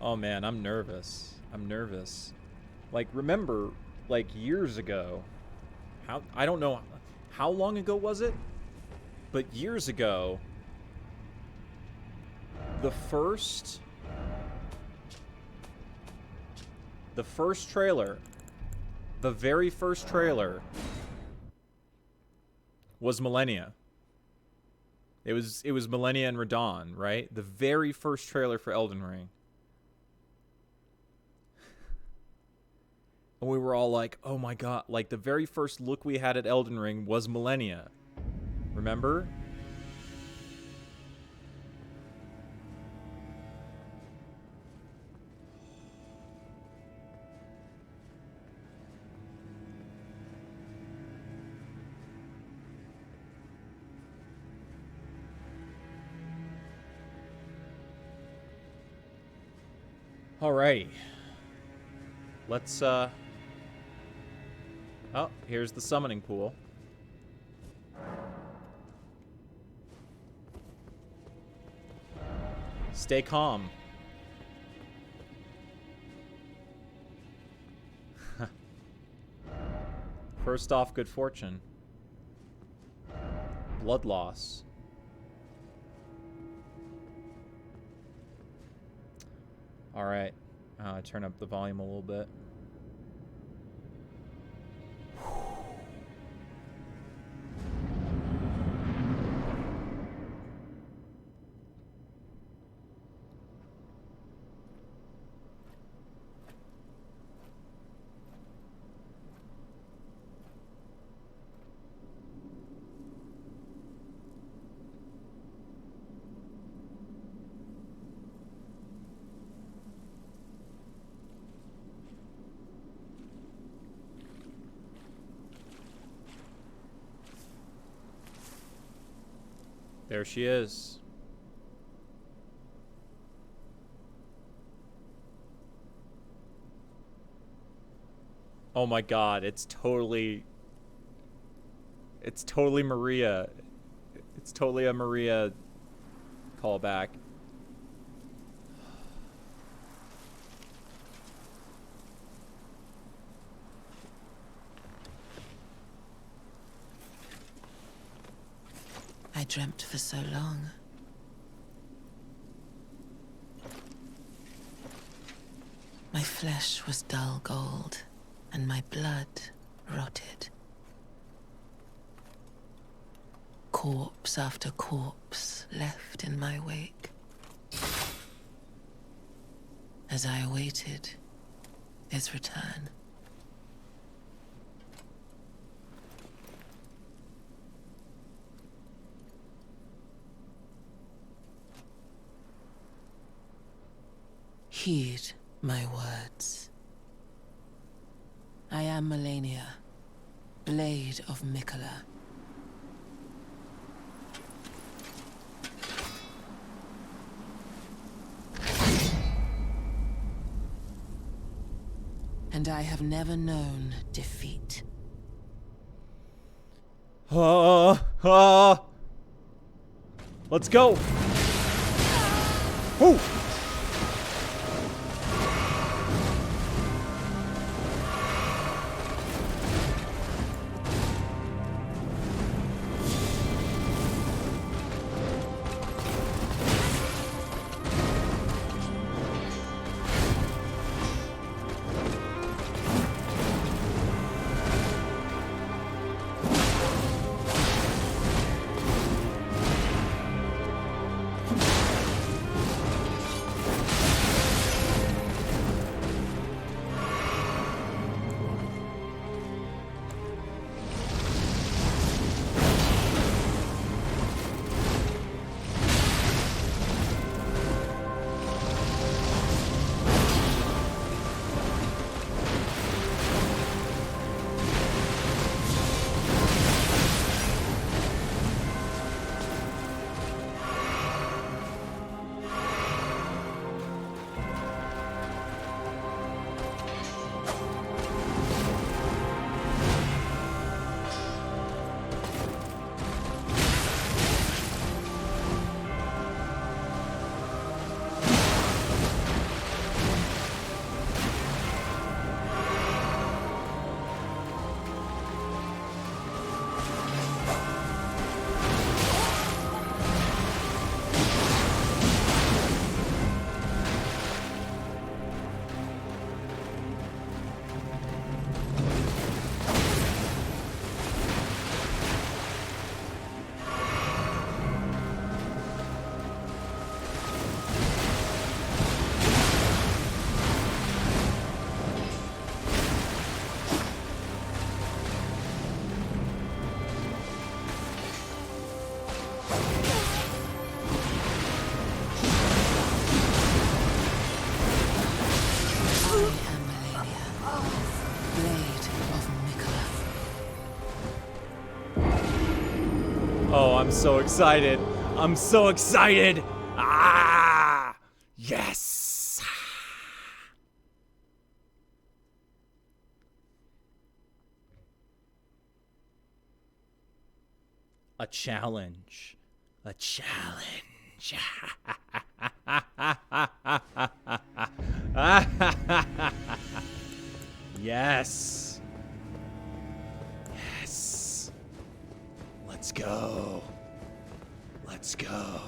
Oh man, I'm nervous. I'm nervous. Like, remember, like, years ago, I don't know, how long ago was it? But years ago, the first trailer, the very first trailer was Millennia. It was Millennia and Radon, right? The very first trailer for Elden Ring. And we were all like, oh my god, like the very first look we had at Elden Ring was Millennia. Remember? Alrighty. Let's, oh, here's the summoning pool. Stay calm. First off, good fortune. Blood loss. Alright. Turn up the volume a little bit. There she is. Oh my god, it's totally Maria. It's totally a Maria callback. I dreamt for so long. My flesh was dull gold, and my blood rotted. Corpse after corpse left in my wake. As I awaited his return. Heed my words. I am Melania, Blade of Mikola. And I have never known defeat. Let's go. Woo! Oh, I'm so excited. I'm so excited. Ah! Yes! A challenge. A challenge. Yes. Yes. Let's go. Let's go.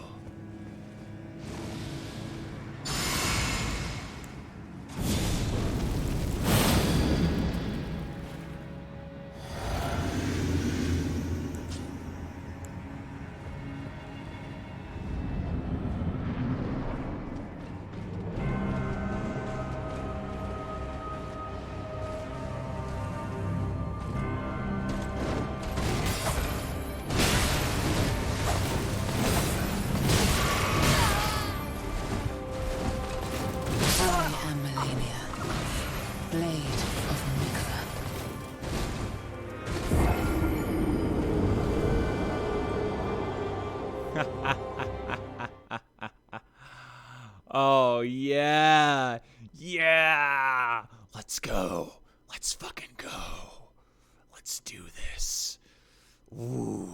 Oh, yeah. Yeah. Let's go. Let's fucking go. Let's do this. Ooh.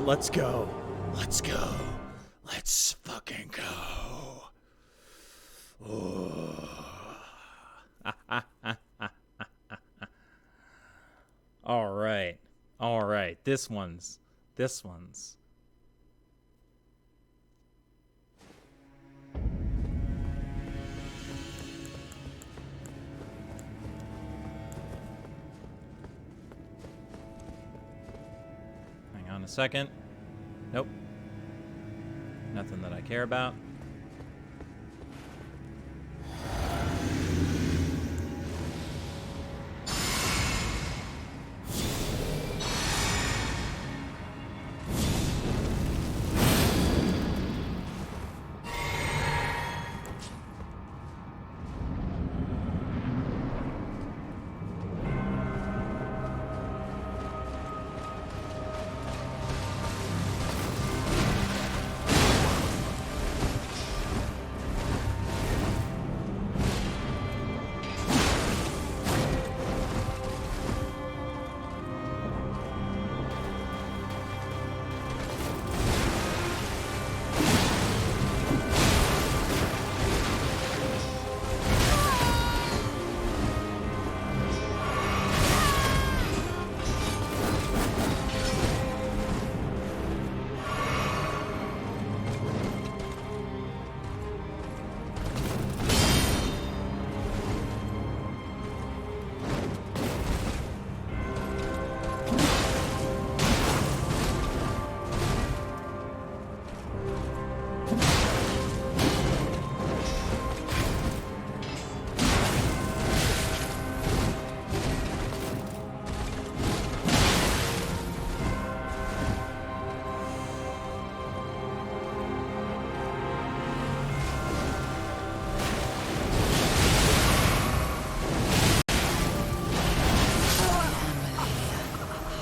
Let's go. Let's go. Let's fucking go. All right. All right. This one's. Hang on a second. Nope. Nothing that I care about.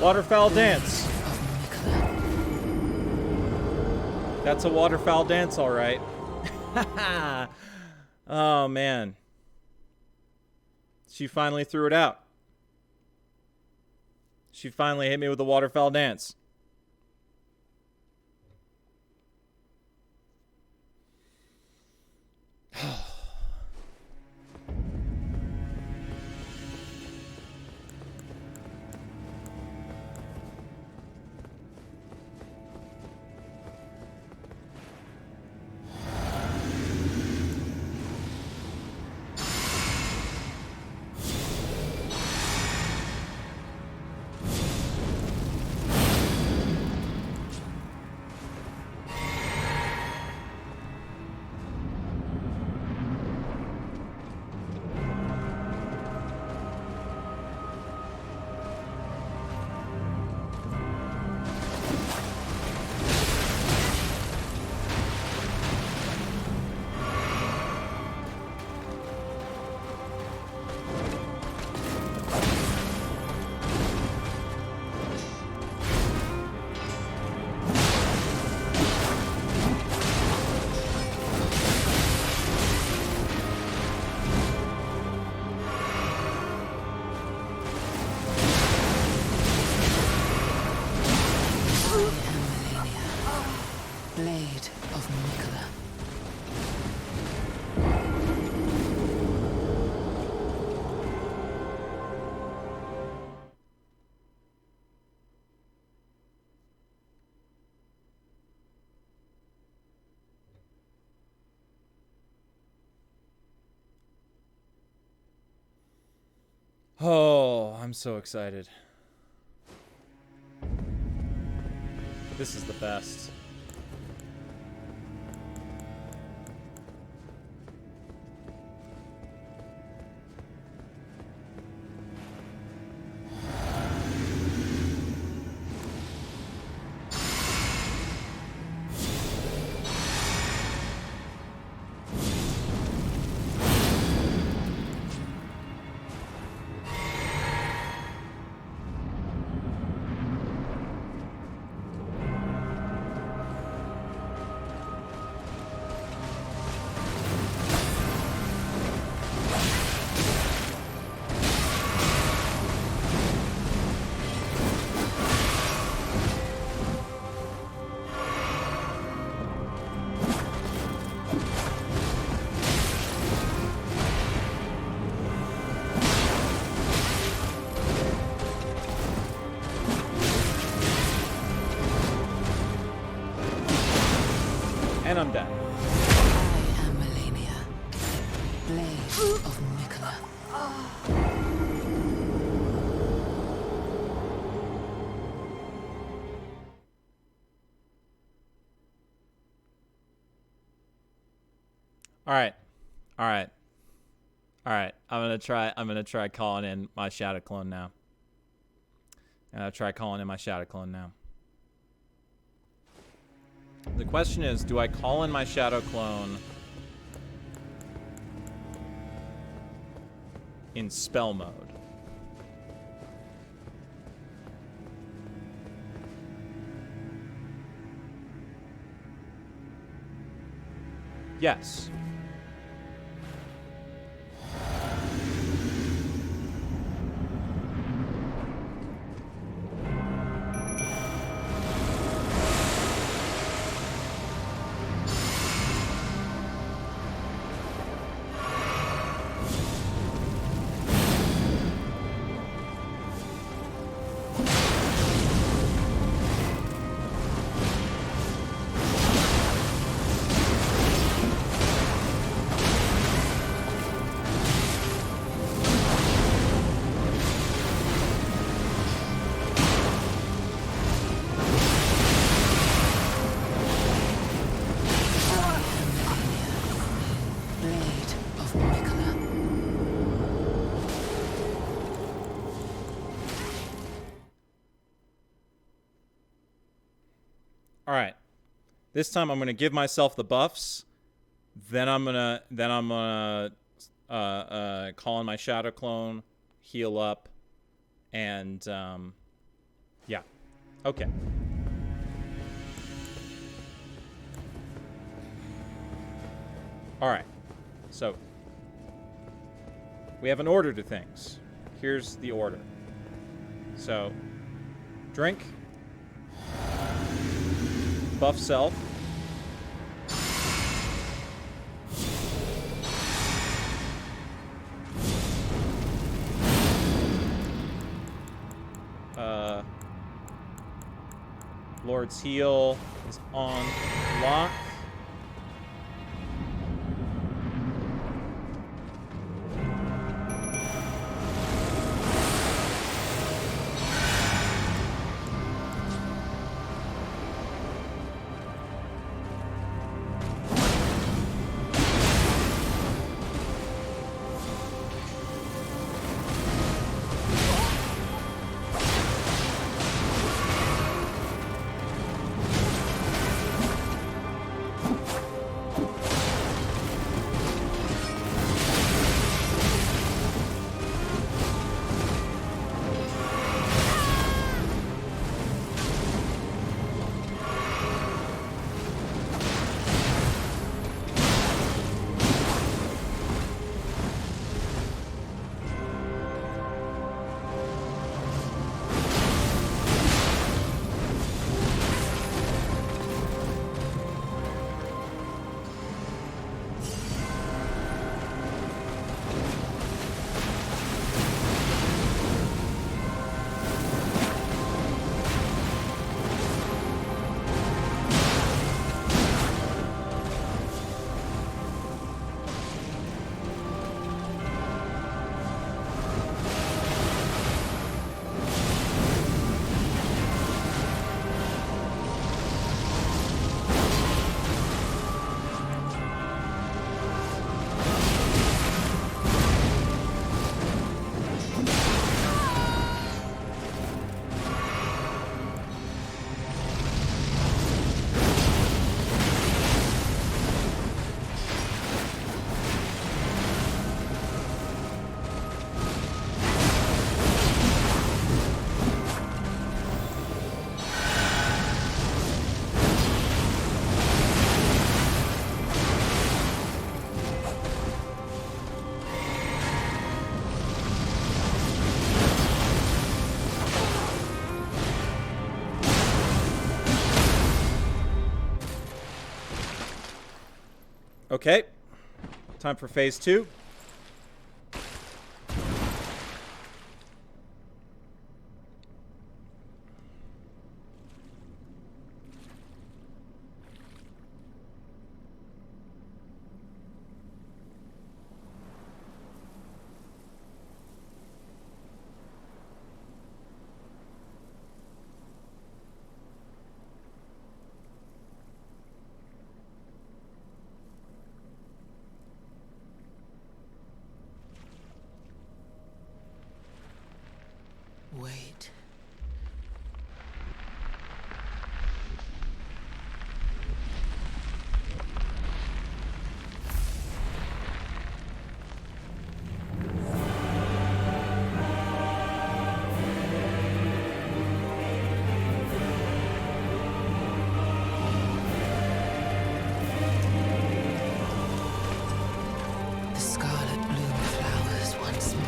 Waterfowl dance. Of Mikola. That's a waterfowl dance, all right. Oh, man. She finally threw it out. She finally hit me with the waterfowl dance. Blade of Mikola. Oh, I'm so excited. This is the best. And I'm dead. I am Melania, Blade of Mikola. All right. All right. All right. I'm going to try calling in my shadow clone now. The question is, do I call in my shadow clone in spell mode? Yes. Blade of Mikola. All right. This time I'm going to give myself the buffs. Then I'm going to call in my shadow clone, heal up, and Yeah. Okay. All right. So we have an order to things. Here's the order. So drink, buff self, Lord's Heal is on lock. Okay. Time for phase 2. Wait. The scarlet bloom flowers once more.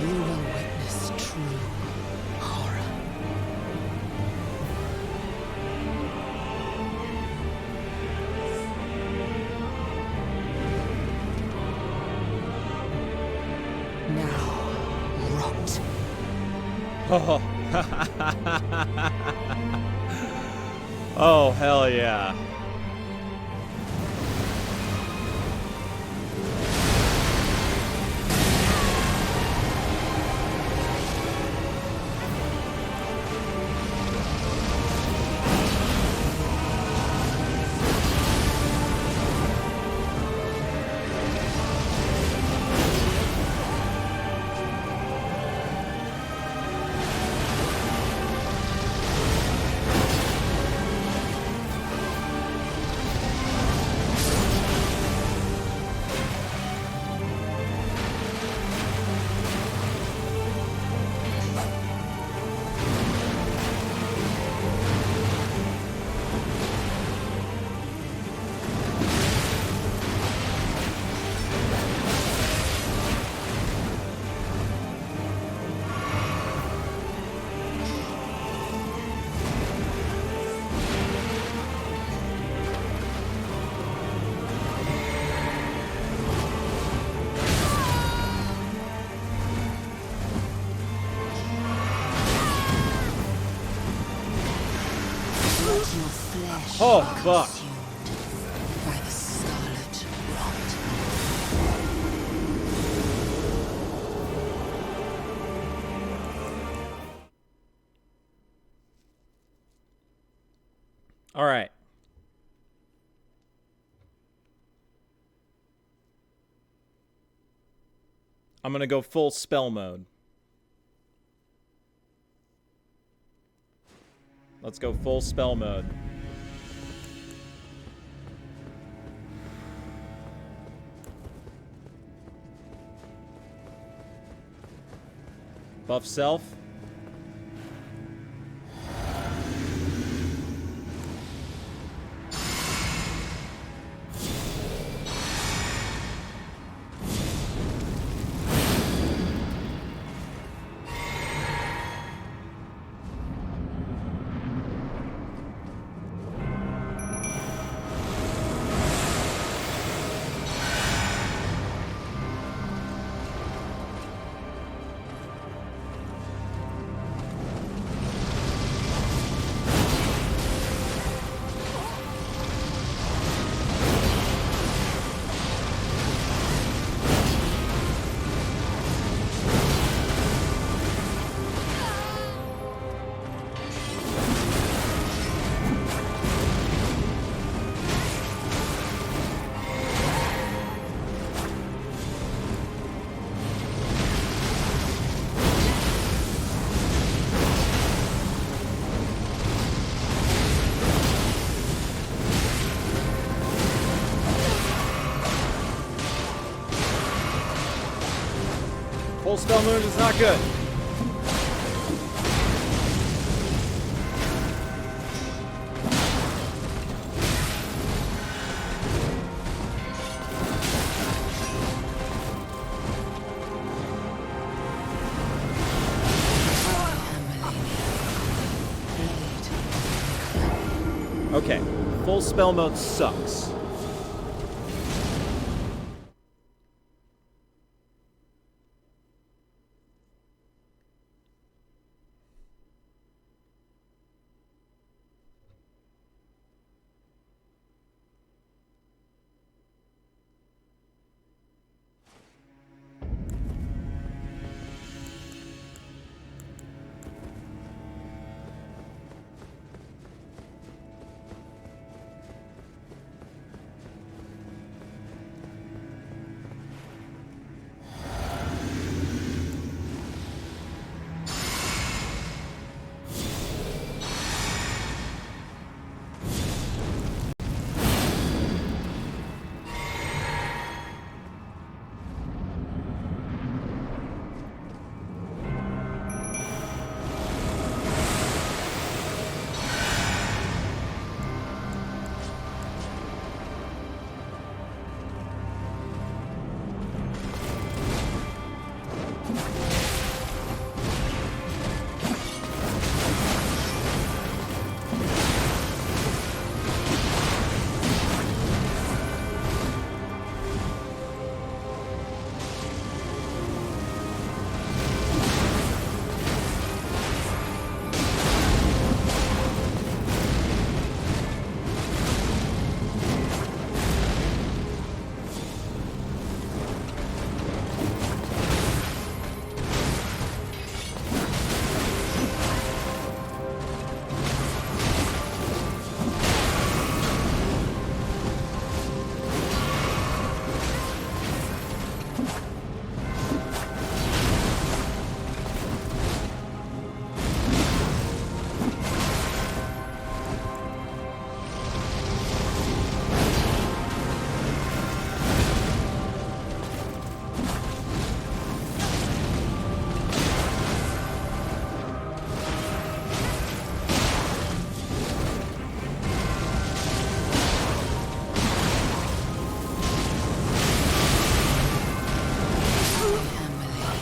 You will witness true horror. Now, rot. Oh. Oh, hell yeah. Oh, fuck. Consumed by the scarlet rot. All right. I'm going to go full spell mode. Let's go full spell mode. Buff self. Full spell mode is not good. Okay, full spell mode sucks.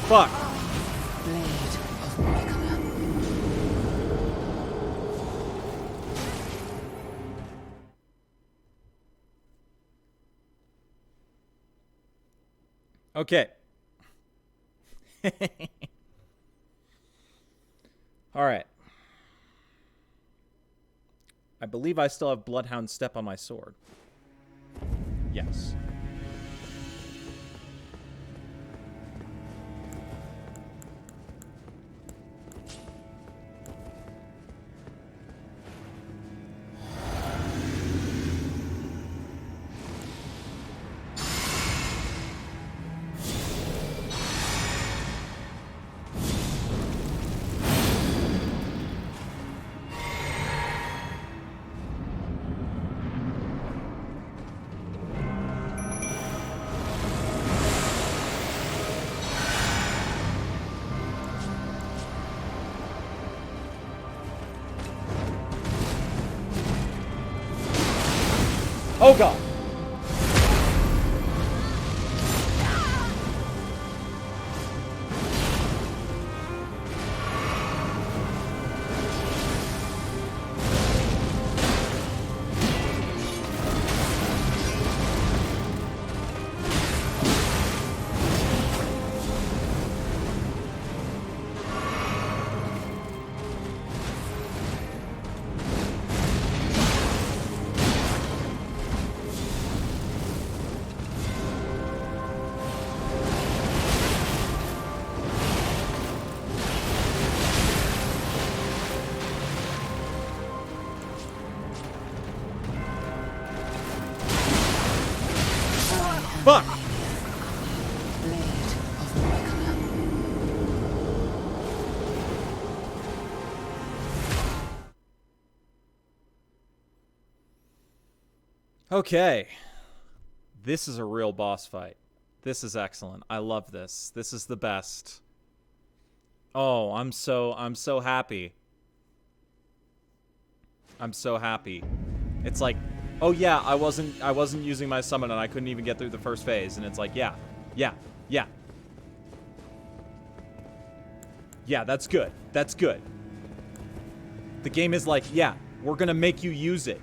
Fuck. Blade of Molecular. Okay. All right. I believe I still have Bloodhound Step on my sword. Yes. Oh god! Fuck! Okay. This is a real boss fight. This is excellent. I love this. This is the best. Oh, I'm so happy. I'm so happy. It's like, oh yeah, I wasn't using my summon and I couldn't even get through the first phase, and it's like, yeah. Yeah, that's good. That's good. The game is like, yeah, we're gonna make you use it.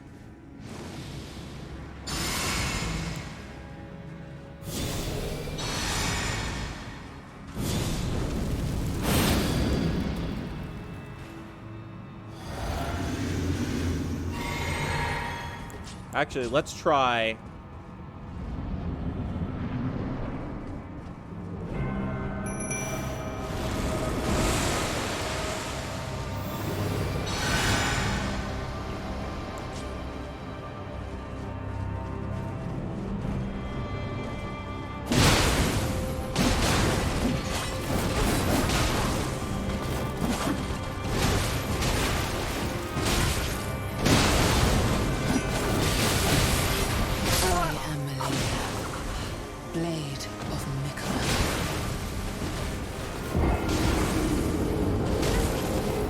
Actually, let's try...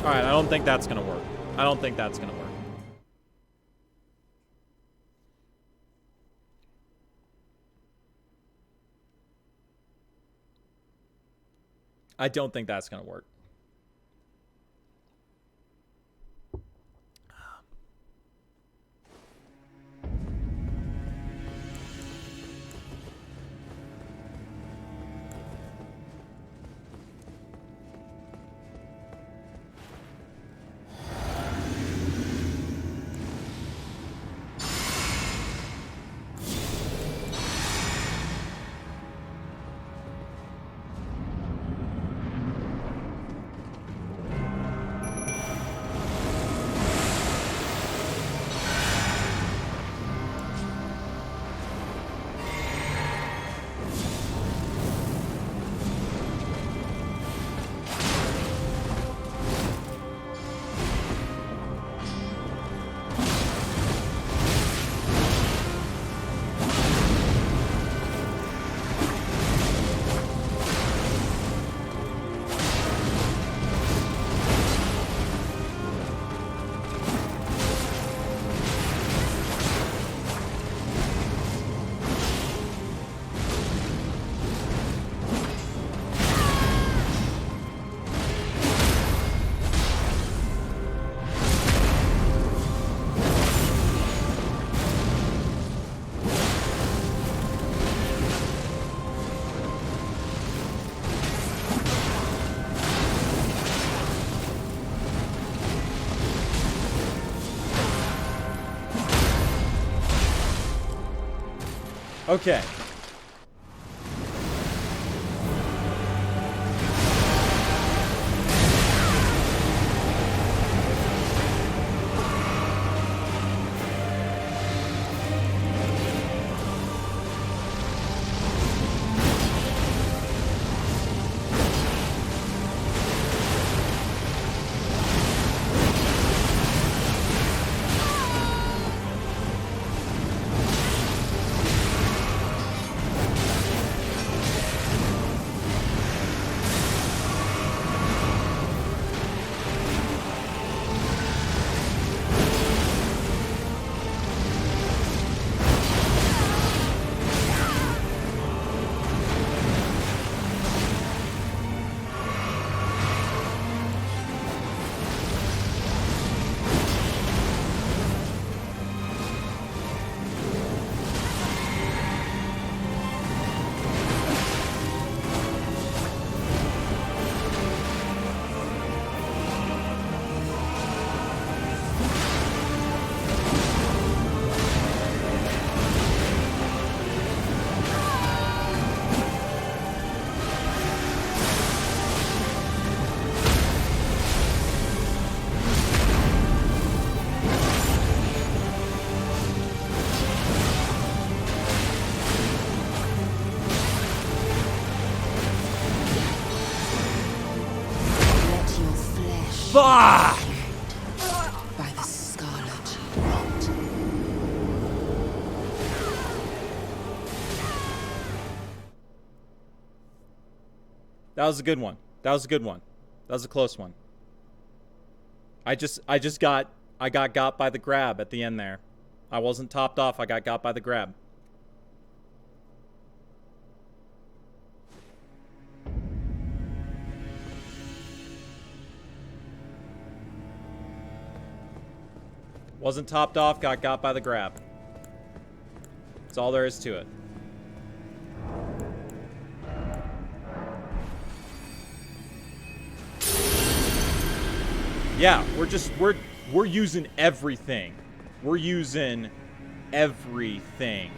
Alright, I don't think that's gonna work. I don't think that's gonna work. I don't think that's gonna work. Okay. Let your flesh Fuck! by the scarlet rot. That was a good one. That was a good one. That was a close one. I got by the grab at the end there. I wasn't topped off. I got by the grab. Wasn't topped off. Got by the grab. That's all there is to it. Yeah, we're using everything. We're using everything.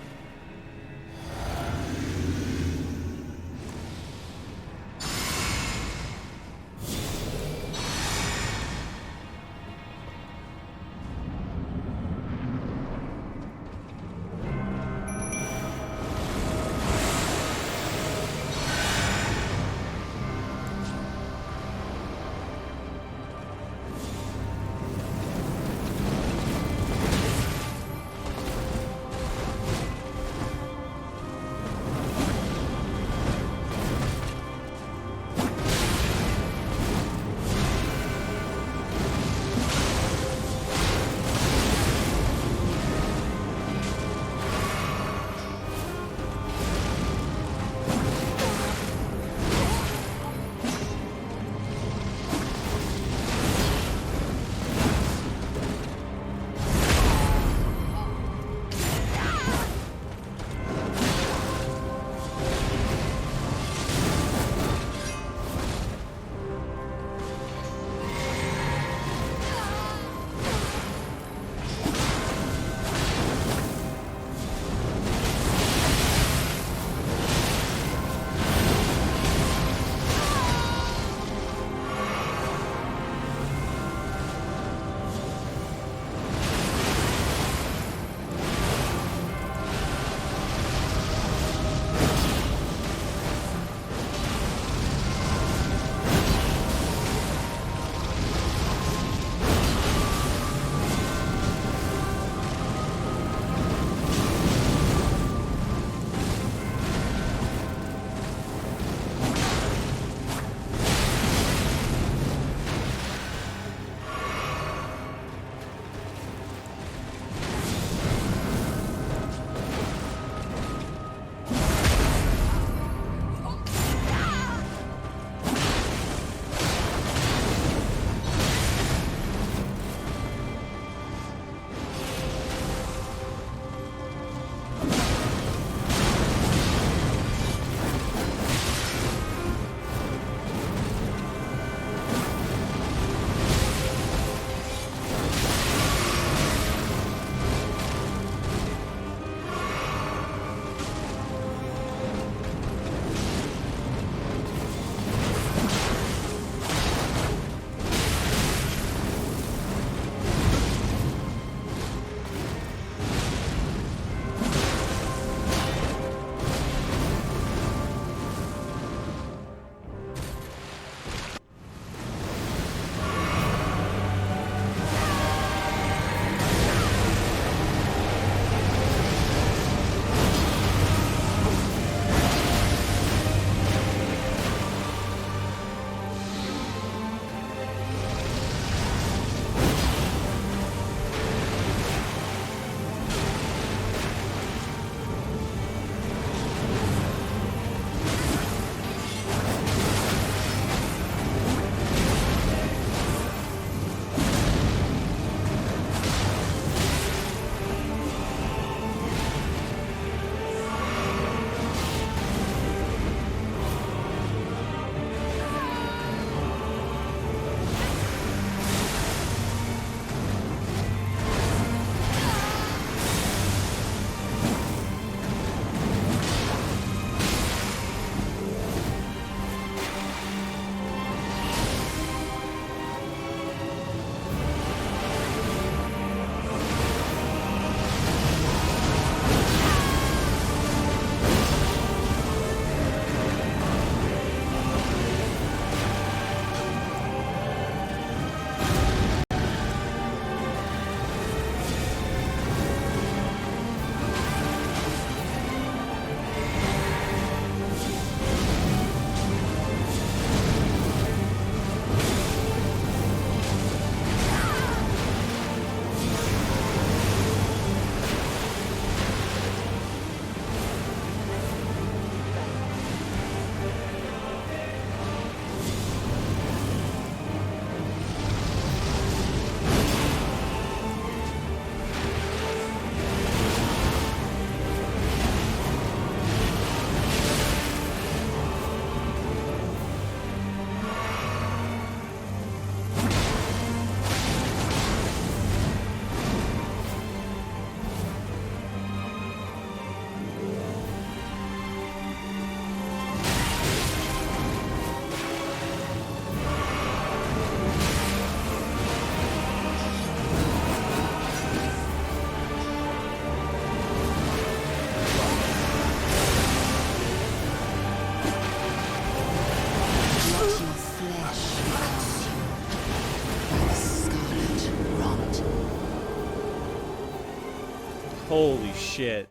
Holy shit.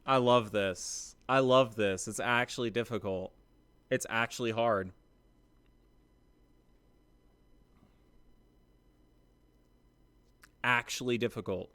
I love this. I love this. It's actually difficult. It's actually hard. Actually difficult.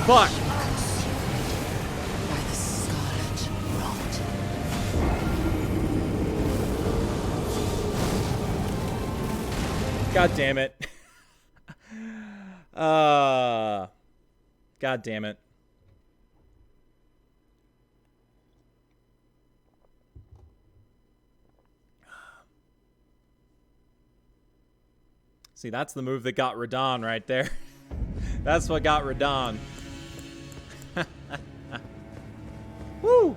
Fuck! By the scarlet rot. God damn it. God damn it. See, that's the move that got Radon right there. That's what got Radon. Woo!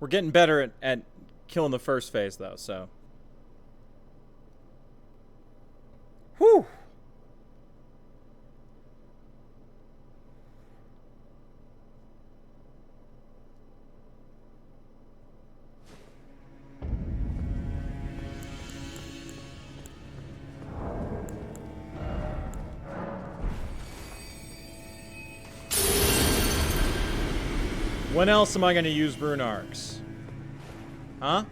We're getting better at killing the first phase, though, so. Whew! When else am I going to use rune arcs? Huh?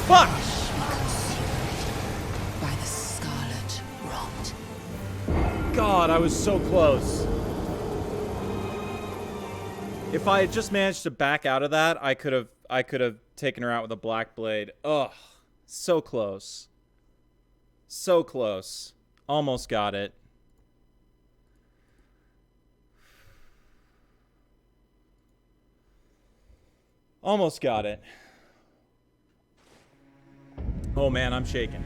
Fuck! By the scarlet rot. God, I was so close. If I had just managed to back out of that, I could have I could have taken her out with a black blade. Ugh. So close. So close. Almost got it. Almost got it. Oh man, I'm shaking.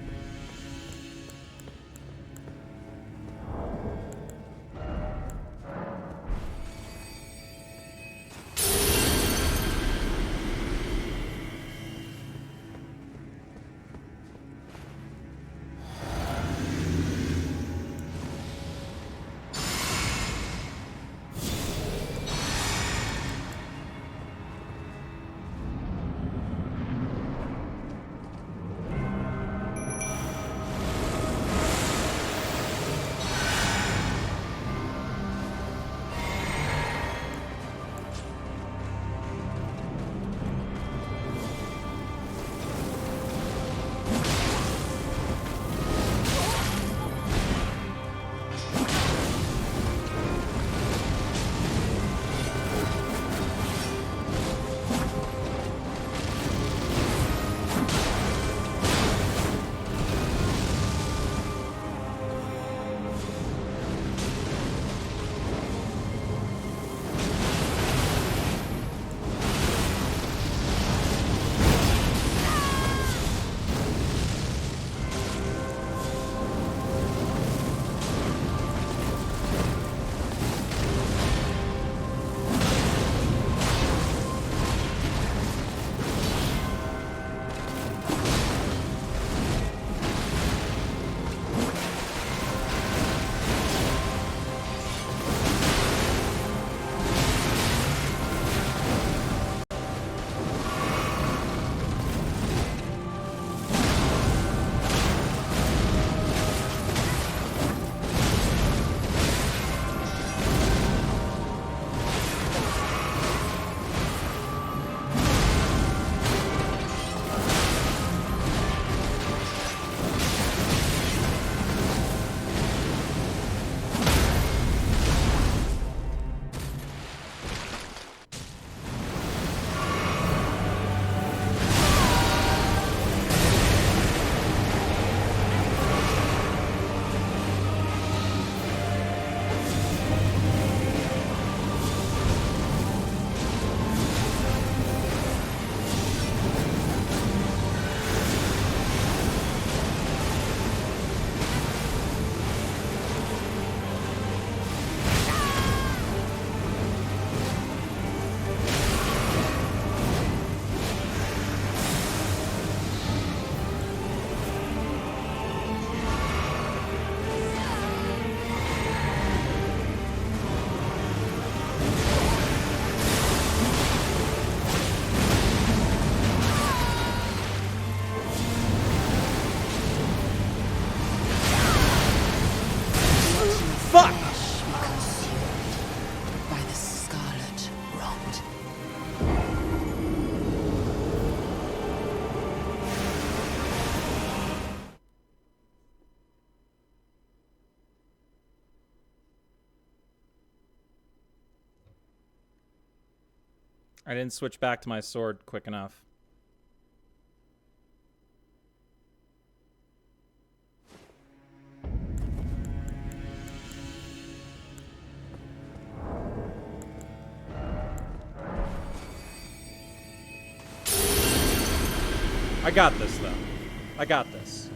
Fuck! By the scarlet rot. I didn't switch back to my sword quick enough. I got this, though. I got this.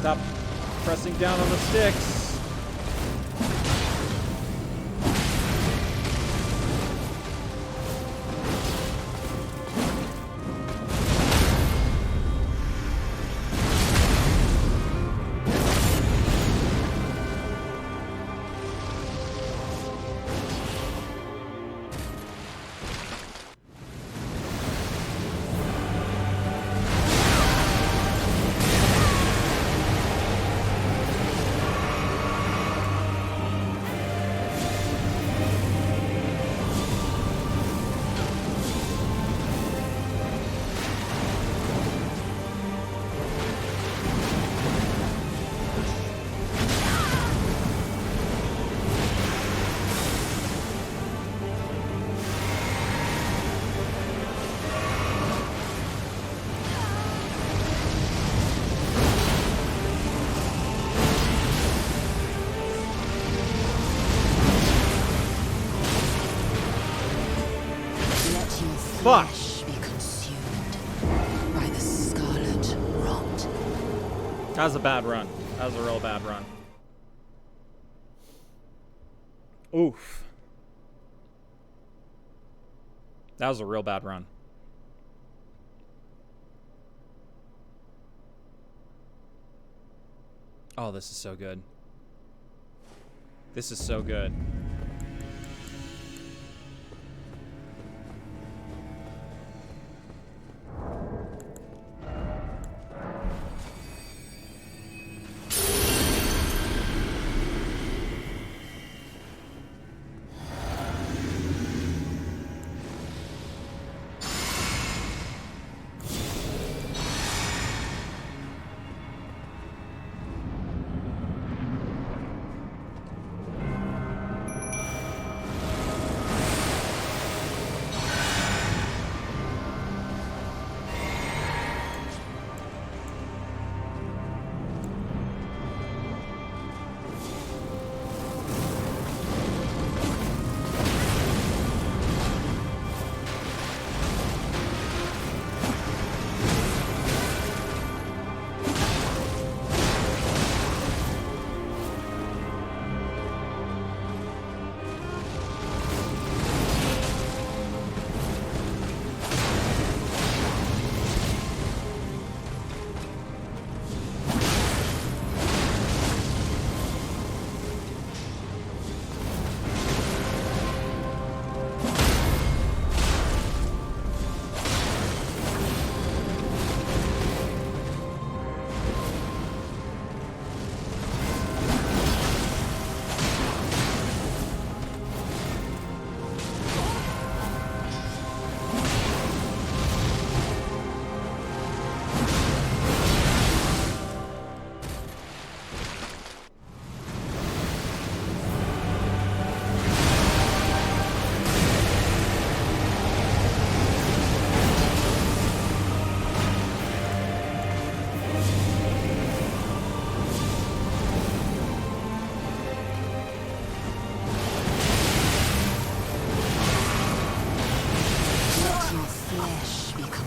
Stop pressing down on the sticks. Fuck. Be consumed by the scarlet rot. That was a bad run. That was a real bad run. Oof. That was a real bad run. Oh, this is so good. This is so good.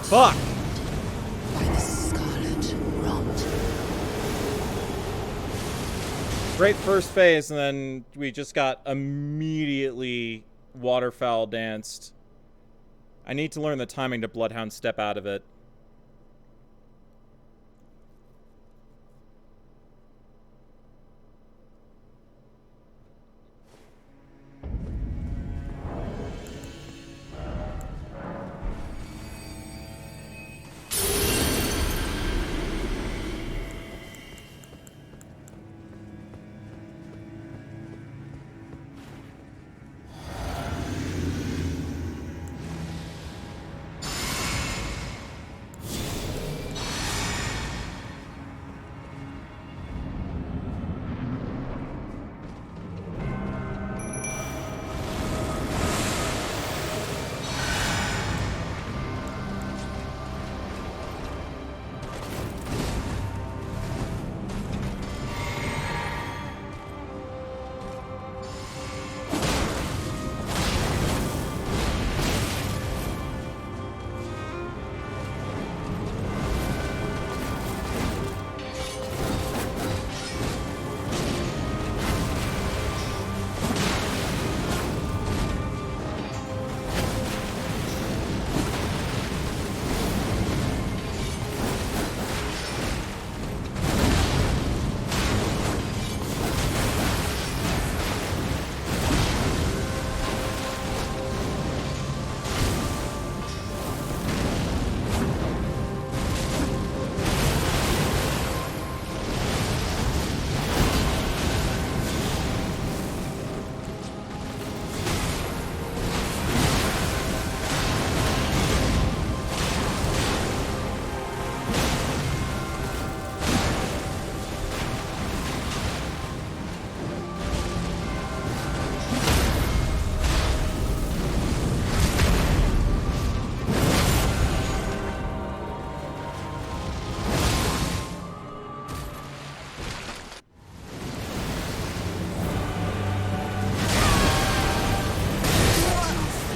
Fuck! By the scarlet rot. Great first phase, and then we just got immediately waterfowl danced. I need to learn the timing to Bloodhound step out of it.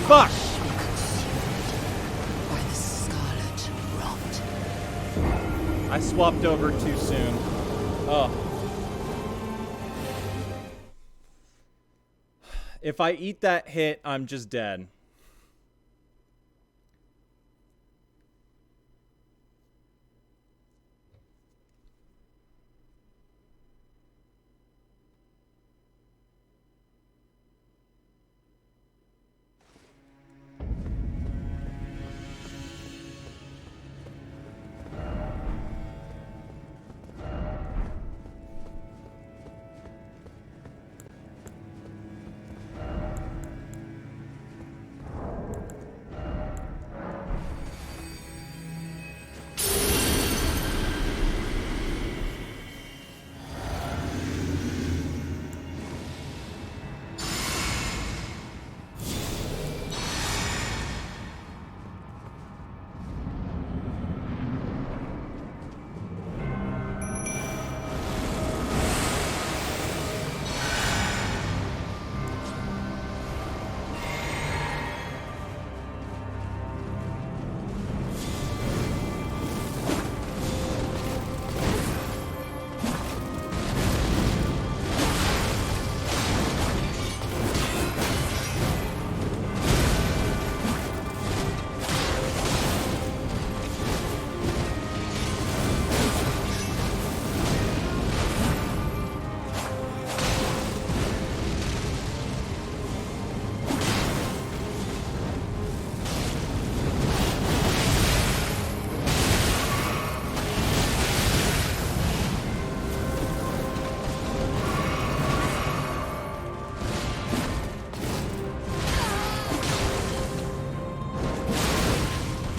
Fuck! By the scarlet rot. I swapped over too soon. Oh. If I eat that hit, I'm just dead.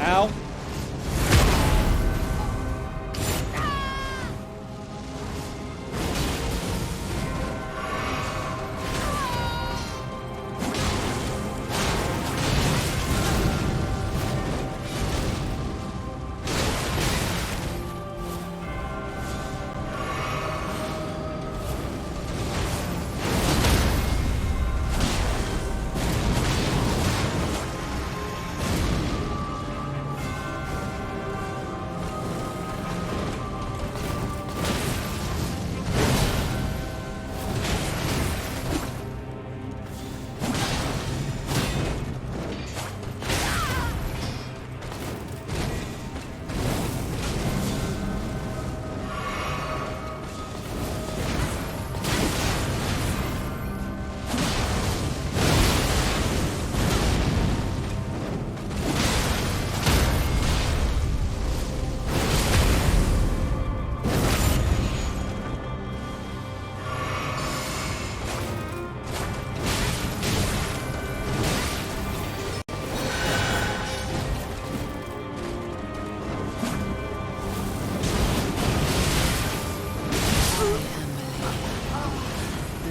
Ow.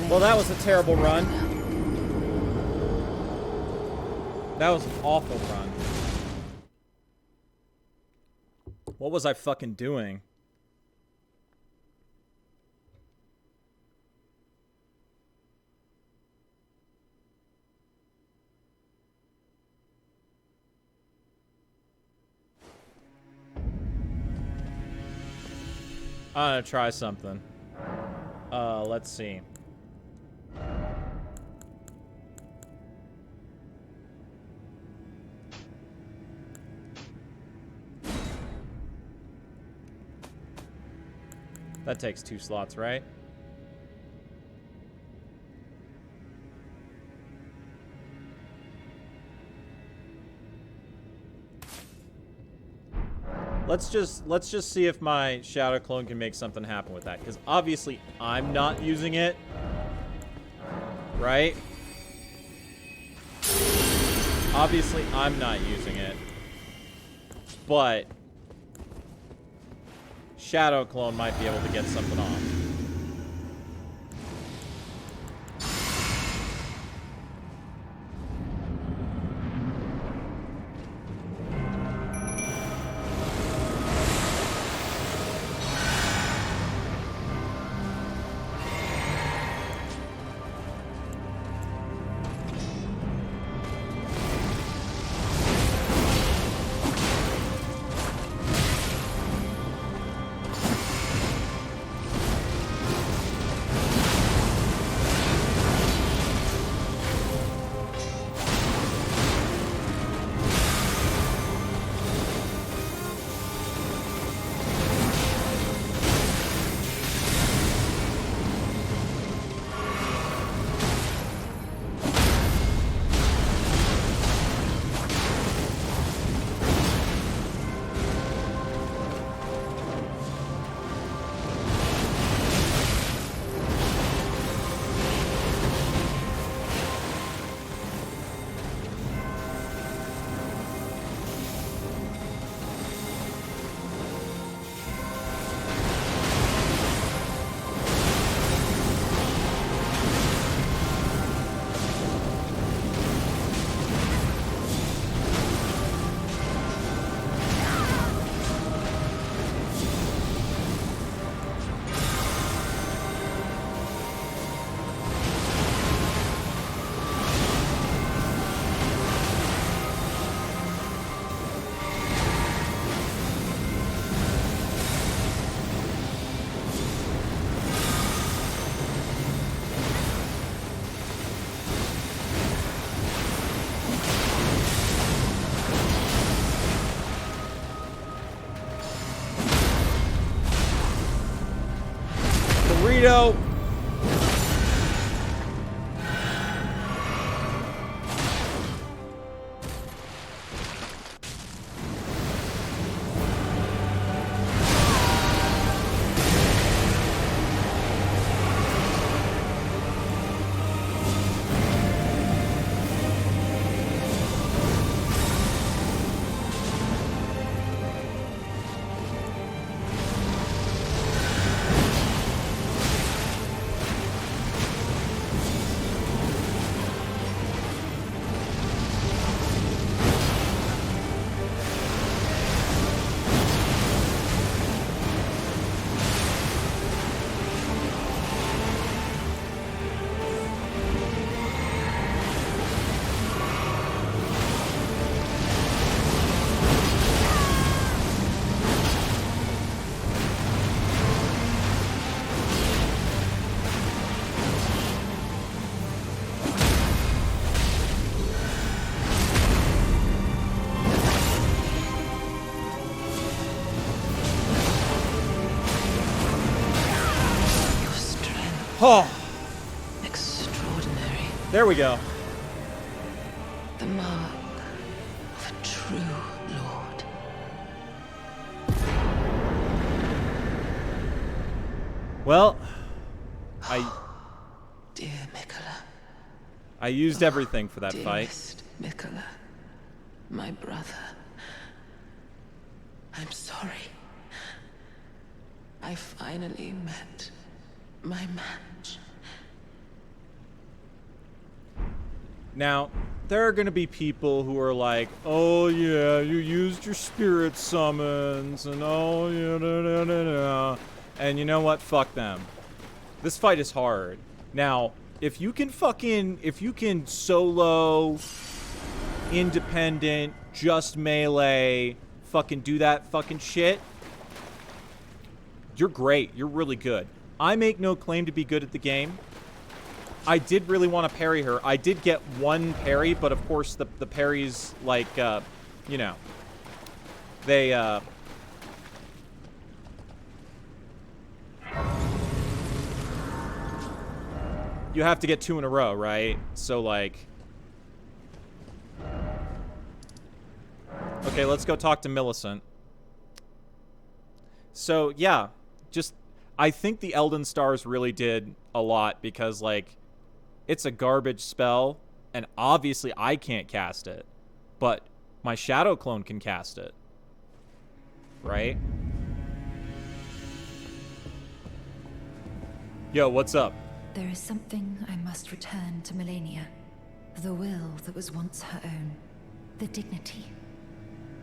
Well, that was a terrible run. That was an awful run. What was I fucking doing? I'm gonna try something. Let's see. That takes 2 slots, right? Let's just see if my Shadow Clone can make something happen with that, because obviously I'm not using it, right? Obviously I'm not using it, but Shadow Clone might be able to get something off. burrito! Oh, Extraordinary. there we go. The mark of a true lord. Well, Dear Mikola. I used everything for that fight. Dearest Mikola, my brother. I'm sorry. I finally met my match. Now, there are going to be people who are like, oh yeah, you used your spirit summons, and oh yeah, da, da, da, da. And you know what? Fuck them. This fight is hard. Now, if you can solo, independent, just melee, fucking do that fucking shit, you're great. You're really good. I make no claim to be good at the game. I did really want to parry her. I did get one parry, but of course the parries, like, you know, they, you have to get 2 in a row, right? So, like, okay, let's go talk to Millicent. So, yeah, just, I think the Elden Stars really did a lot because, like, it's a garbage spell, and obviously I can't cast it, but my Shadow Clone can cast it, right? Yo, what's up? There is something I must return to Melania. The will that was once her own. The dignity.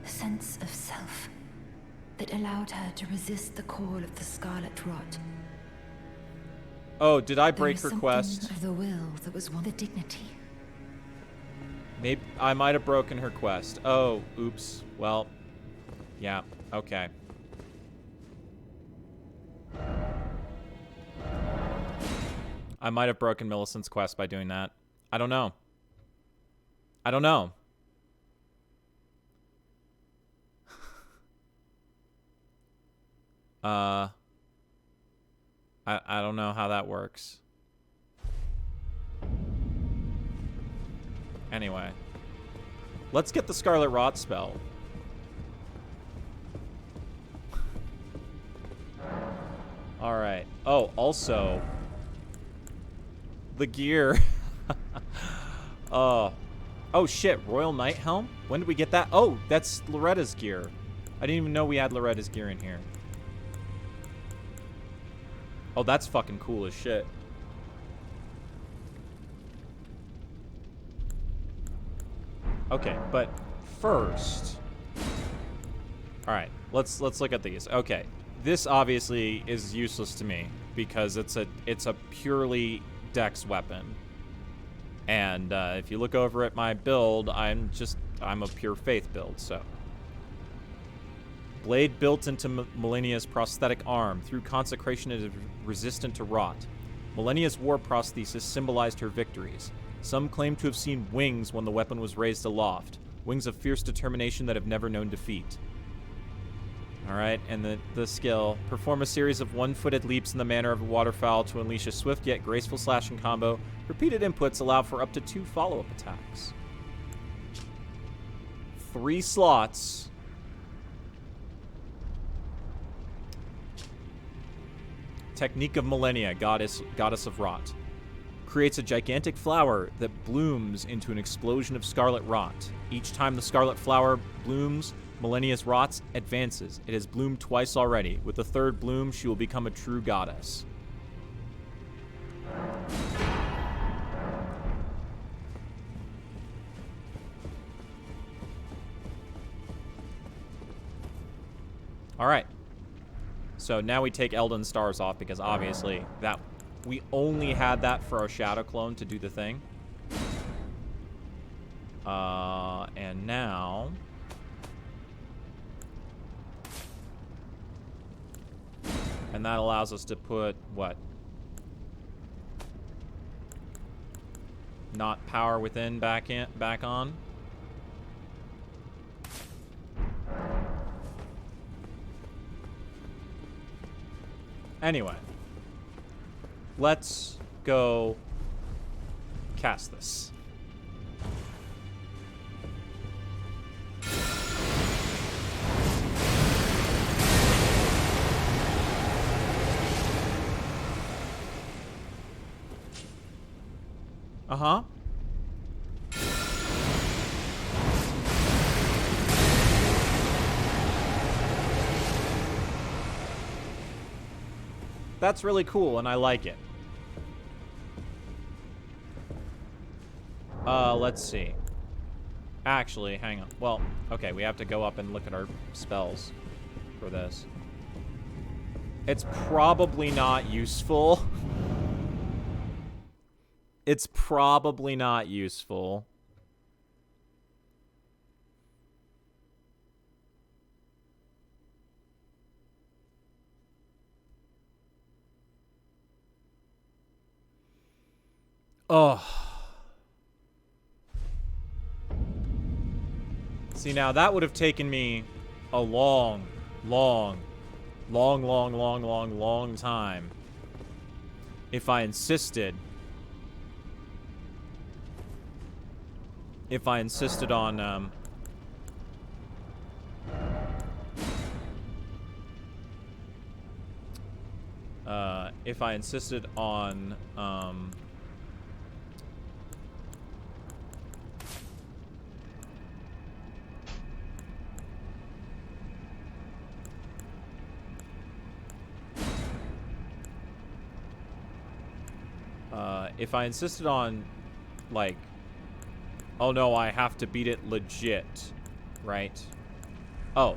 The sense of self. That allowed her to resist the call of the Scarlet Rot. Oh, did I break There her is quest? something of the will that was once the dignity. Maybe I might have broken her quest. Oh, oops. Well, yeah, okay. I might have broken Millicent's quest by doing that. I don't know. I don't know. I don't know how that works. Anyway. Let's get the Scarlet Rot spell. Alright. Oh, also, the gear. Oh shit, Royal Knight Helm? When did we get that? Oh, that's Loretta's gear. I didn't even know we had Loretta's gear in here. Oh, that's fucking cool as shit. Okay, but first, all right, let's look at these. Okay, this obviously is useless to me because it's a purely dex weapon, and if you look over at my build, I'm a pure faith build. So, blade built into Millennia's prosthetic arm. Through consecration, it is resistant to rot. Millennia's war prosthesis symbolized her victories. Some claim to have seen wings when the weapon was raised aloft. Wings of fierce determination that have never known defeat. Alright, and the skill. Perform a series of one-footed leaps in the manner of a waterfowl to unleash a swift yet graceful slashing combo. Repeated inputs allow for up to 2 follow-up attacks. 3 slots. Technique of Millennia, goddess of rot. Creates a gigantic flower that blooms into an explosion of scarlet rot. Each time the scarlet flower blooms, Millennia's rot advances. It has bloomed twice already. With the 3rd bloom, she will become a true goddess. Alright. So now we take Elden Stars off because obviously that we only had that for our Shadow Clone to do the thing. And now... And that allows us to put, what? Not power within back on. Anyway. Let's go cast this. Uh-huh. That's really cool, and I like it. Let's see. Actually, hang on. Well, okay, we have to go up and look at our spells for this. It's probably not useful. It's probably not useful. Oh. See, now that would have taken me a long time if I insisted. If I insisted on, if I insisted on, if I insisted on, like, oh no, I have to beat it legit, right? Oh.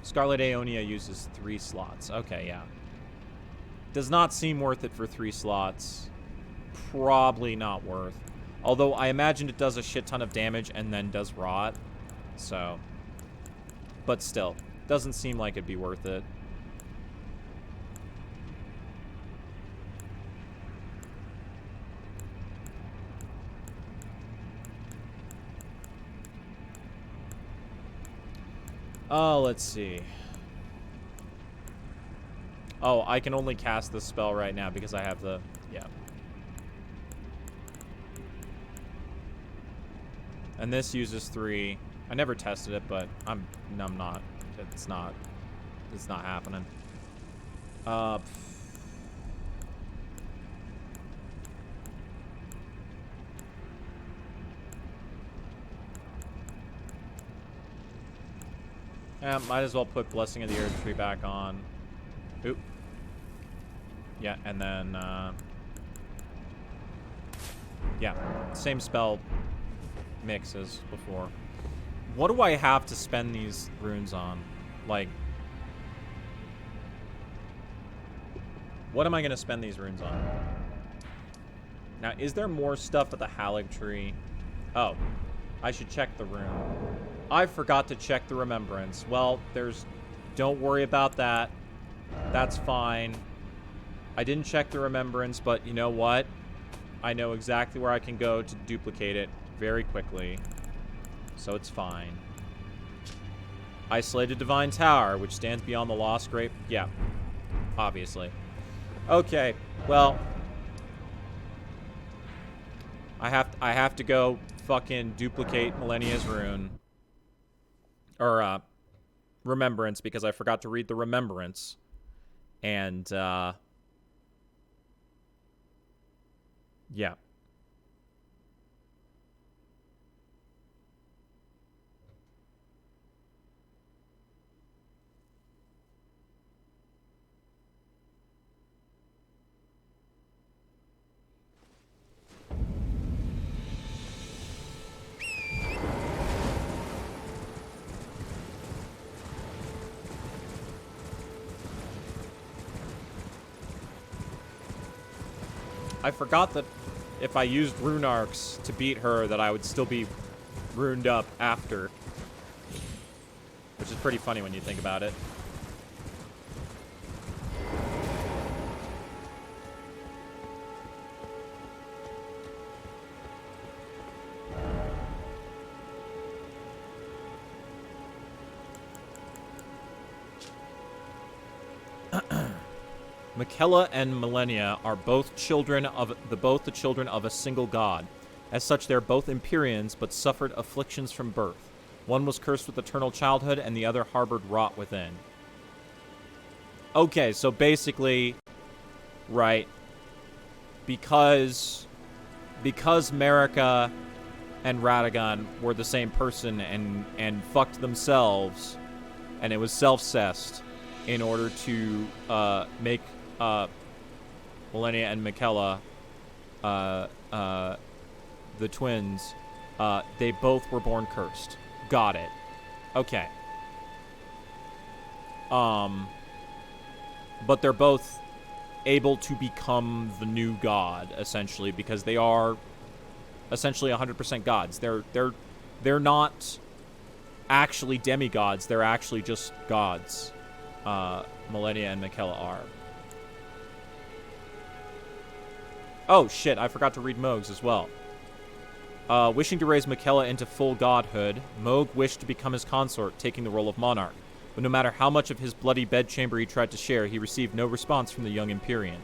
Scarlet Aeonia uses 3 slots. Okay, yeah. Does not seem worth it for 3 slots. Probably not worth. Although I imagine it does a shit ton of damage and then does rot. So. But still. Doesn't seem like it'd be worth it. Oh, let's see. Oh, I can only cast this spell right now because I have the... Yeah. And this uses 3. I never tested it, but I'm not. It's not happening. Yeah, might as well put Blessing of the Earth Tree back on. Oop. Yeah, and then, yeah, same spell mix as before. What do I have to spend these runes on? Like, what am I going to spend these runes on? Now, is there more stuff at the Halig Tree? Oh, I should check the rune. I forgot to check the Remembrance. Well, don't worry about that. That's fine. I didn't check the Remembrance, but you know what? I know exactly where I can go to duplicate it very quickly. So it's fine. Isolated Divine Tower, which stands beyond the Lost Great... Yeah, obviously. Okay, well... I have to go fucking duplicate Millennia's rune. Or, Remembrance, because I forgot to read the Remembrance. And, yeah. I forgot that if I used rune arcs to beat her, that I would still be runed up after. Which is pretty funny when you think about it. Miquella and Millennia are both the children of a single god. As such, they are both Empyreans, but suffered afflictions from birth. One was cursed with eternal childhood, and the other harbored rot within. Okay, so basically, right, because Marika and Radagon were the same person and fucked themselves, and it was self-cessed in order to make Millennia and Miquella the twins, they both were born cursed. Got it. Okay. But they're both able to become the new god, essentially, because they are essentially 100% gods. They're not actually demigods. They're actually just gods. Millennia and Miquella are. Oh, shit, I forgot to read Mohg's as well. Wishing to raise Miquella into full godhood, Mohg wished to become his consort, taking the role of monarch. But no matter how much of his bloody bedchamber he tried to share, he received no response from the young Empyrean.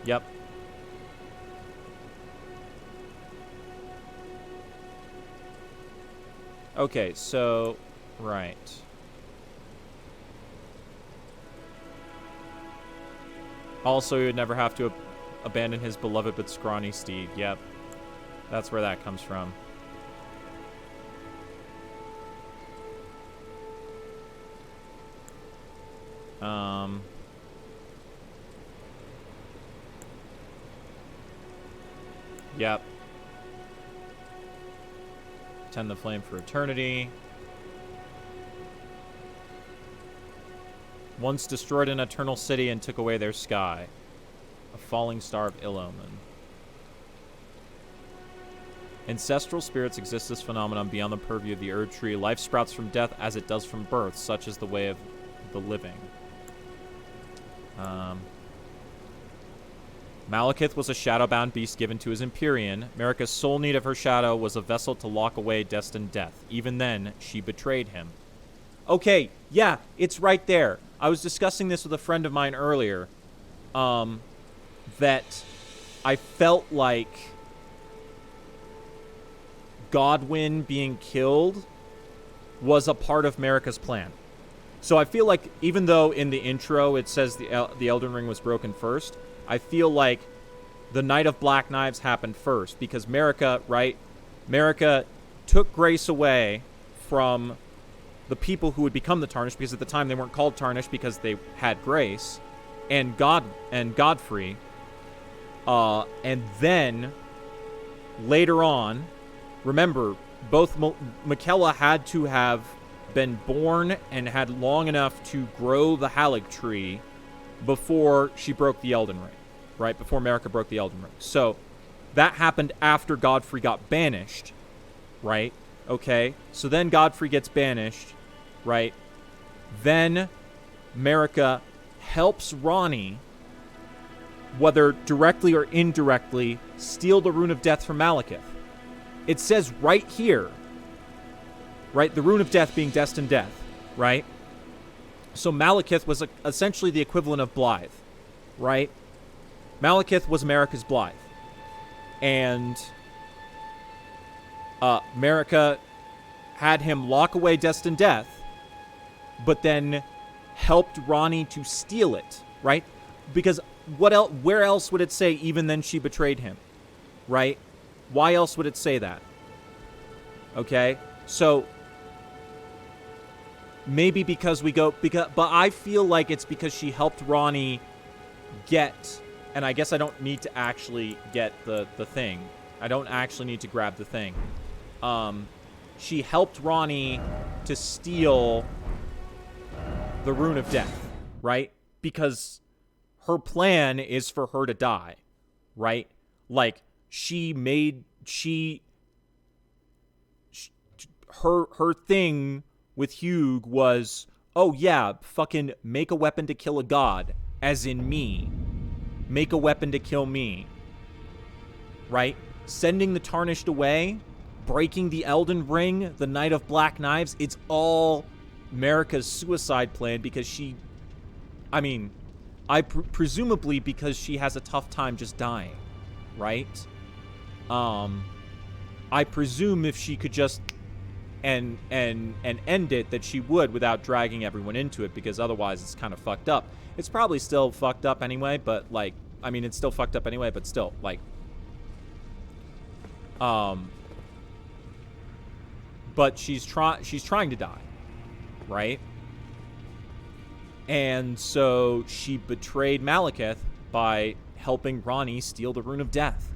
Yep. Okay, so... Right. Also, he would never have to abandon his beloved but scrawny steed. Yep. That's where that comes from. Yep. Tend the flame for eternity. Once destroyed an eternal city and took away their sky. A falling star of ill omen. Ancestral spirits exist as phenomenon beyond the purview of the Erd Tree. Life sprouts from death as it does from birth. Such is the way of the living. Malekith was a shadowbound beast given to his Empyrean. Marika's sole need of her shadow was a vessel to lock away destined death. Even then, she betrayed him. Okay, yeah, it's right there. I was discussing this with a friend of mine earlier. That I felt like Godwyn being killed was a part of Marika's plan. So I feel like, even though in the intro it says the Elden Ring was broken first, I feel like the Night of Black Knives happened first, because Marika, right? Marika took grace away from the people who would become the Tarnished, because at the time they weren't called Tarnished because they had grace, and Godfrey, and then later on, remember, both Miquella had to have been born and had long enough to grow the Halig tree before she broke the Elden Ring, right? Before Marika broke the Elden Ring. So that happened after Godfrey got banished, right? Okay, so then Godfrey gets banished, right? Then Marika helps Ranni, whether directly or indirectly, steal the Rune of Death from Malekith. It says right here, right, the Rune of Death being destined death. right? So Malekith was essentially the equivalent of Blythe, right? Malekith was America's Blythe. And America had him lock away Destined Death, but then helped Ronnie to steal it, right? Because what else? Where else would it say, even then she betrayed him, right? Why else would it say that? Okay? So maybe because but I feel like it's because she helped Ronnie get, and I guess I don't need to actually get the thing. I don't actually need to grab the thing. She helped Ronnie to steal the Rune of Death, right? Because her plan is for her to die, right? Like, her thing with Hugh was, oh yeah, fucking make a weapon to kill a god, as in me. Make a weapon to kill me, right? Sending the Tarnished away, breaking the Elden Ring, the Knight of Black Knives, it's all Marika's suicide plan because she, I mean, presumably because she has a tough time just dying, right? I presume if she could just and end it, that she would, without dragging everyone into it, because otherwise it's kind of fucked up. It's probably still fucked up anyway, but like, I mean, it's still fucked up anyway, but still, like, but she's trying to die, right? And so she betrayed Malekith by helping Ronnie steal the Rune of Death,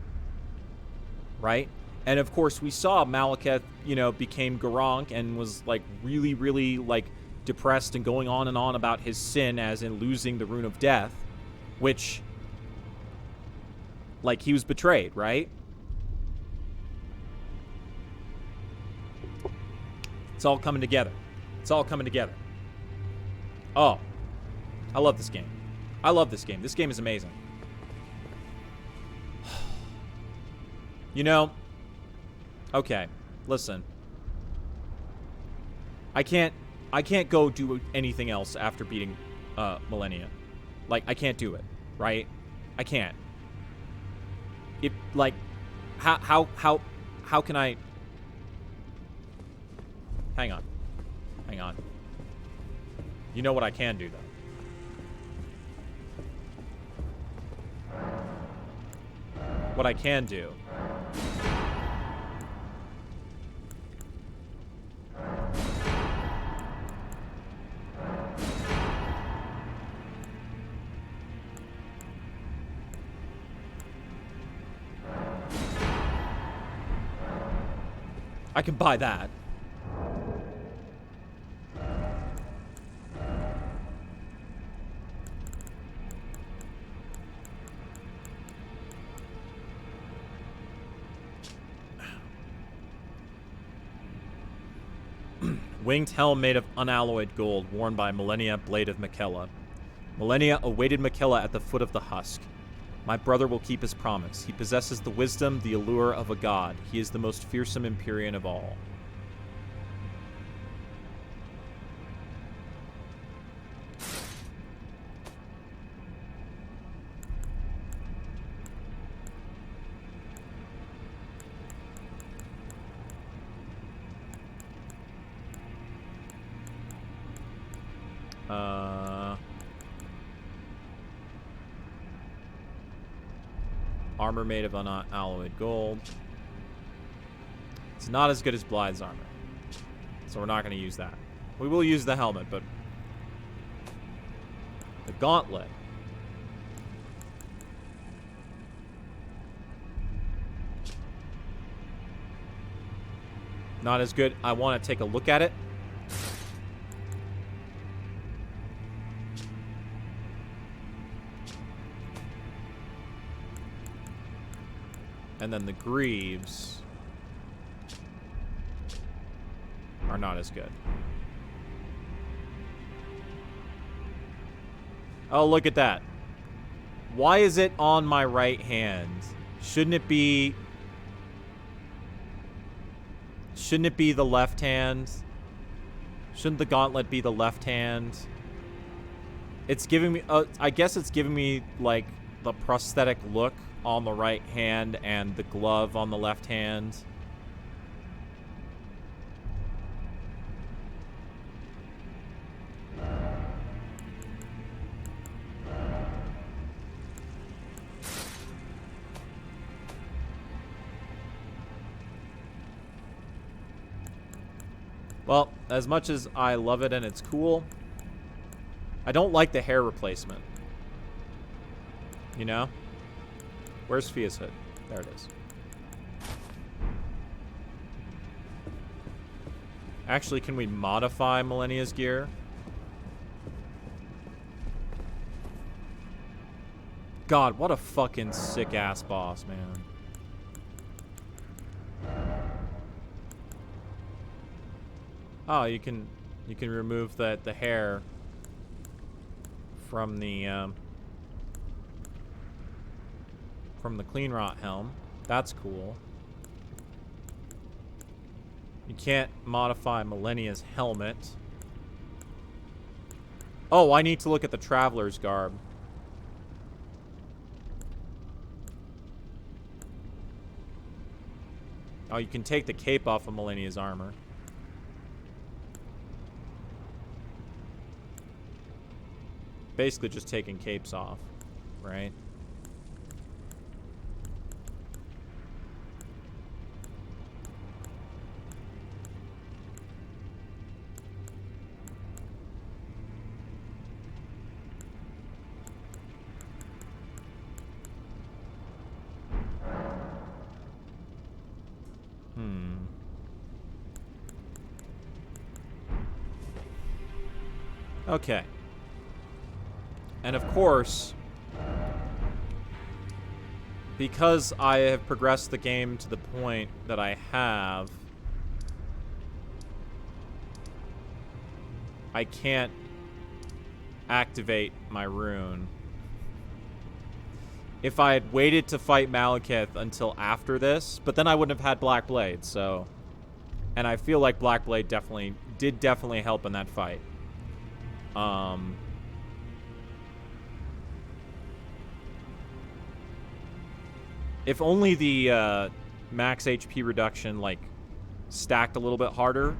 right? And of course, we saw Malekith, you know, became Garunk and was like really, really like depressed and going on and on about his sin, as in losing the Rune of Death, which, like, he was betrayed, right? It's all coming together. It's all coming together. Oh, I love this game. I love this game. This game is amazing. You know, okay, listen. I can't go do anything else after beating Millennia. Like, I can't do it, right? I can't. It, like, how can I? Hang on. You know what I can do, though. What I can do. I can buy that. Winged helm made of unalloyed gold, worn by Millennia, blade of Miquella. Millennia awaited Miquella at the foot of the husk. My brother will keep his promise. He possesses the wisdom, the allure of a god. He is the most fearsome Empyrean of all. Armor made of unalloyed gold. It's not as good as Blythe's armor, so we're not going to use that. We will use the helmet, but the gauntlet. Not as good. I want to take a look at it. And then the greaves are not as good. Oh, look at that. Why is it on my right hand? Shouldn't it be the left hand? Shouldn't the gauntlet be the left hand? It's giving me, I guess it's giving me, like, the prosthetic look on the right hand and the glove on the left hand. Well, as much as I love it and it's cool, I don't like the hair replacement. You know? Where's Fia's hood? There it is. Actually, can we modify Millennia's gear? God, what a fucking sick-ass boss, man. Oh, you can remove the hair from the clean rot helm. That's cool. You can't modify Millennia's helmet. Oh, I need to look at the Traveler's garb. Oh, you can take the cape off of Millennia's armor. Basically just taking capes off, right? Okay. And of course, because I have progressed the game to the point that I have, I can't activate my rune. If I had waited to fight Malekith until after this, but then I wouldn't have had Black Blade, so... And I feel like Black Blade did definitely help in that fight. If only the max HP reduction, like, stacked a little bit harder,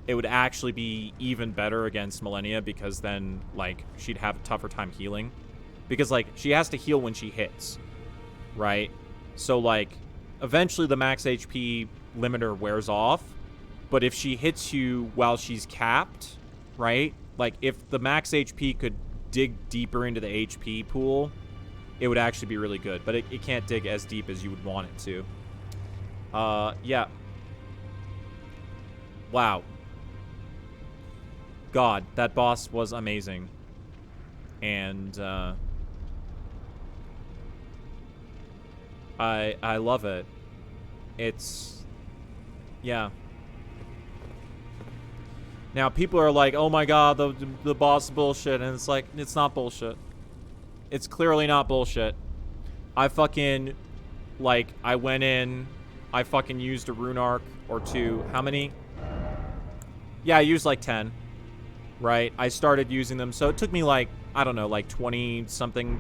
it would actually be even better against Millennia, because then, like, she'd have a tougher time healing. Because, like, she has to heal when she hits, right? So, like, eventually the max HP limiter wears off, but if she hits you while she's capped, right? Like, if the max HP could dig deeper into the HP pool, it would actually be really good. But it can't dig as deep as you would want it to. Yeah. Wow. God, that boss was amazing. And, I love it. It's... Yeah. Now, people are like, oh my god, the boss is bullshit. And it's like, it's not bullshit. It's clearly not bullshit. I fucking, like, I went in, I fucking used a rune arc or two. How many? Yeah, I used like 10. Right? I started using them. So it took me like, I don't know, like 20 something,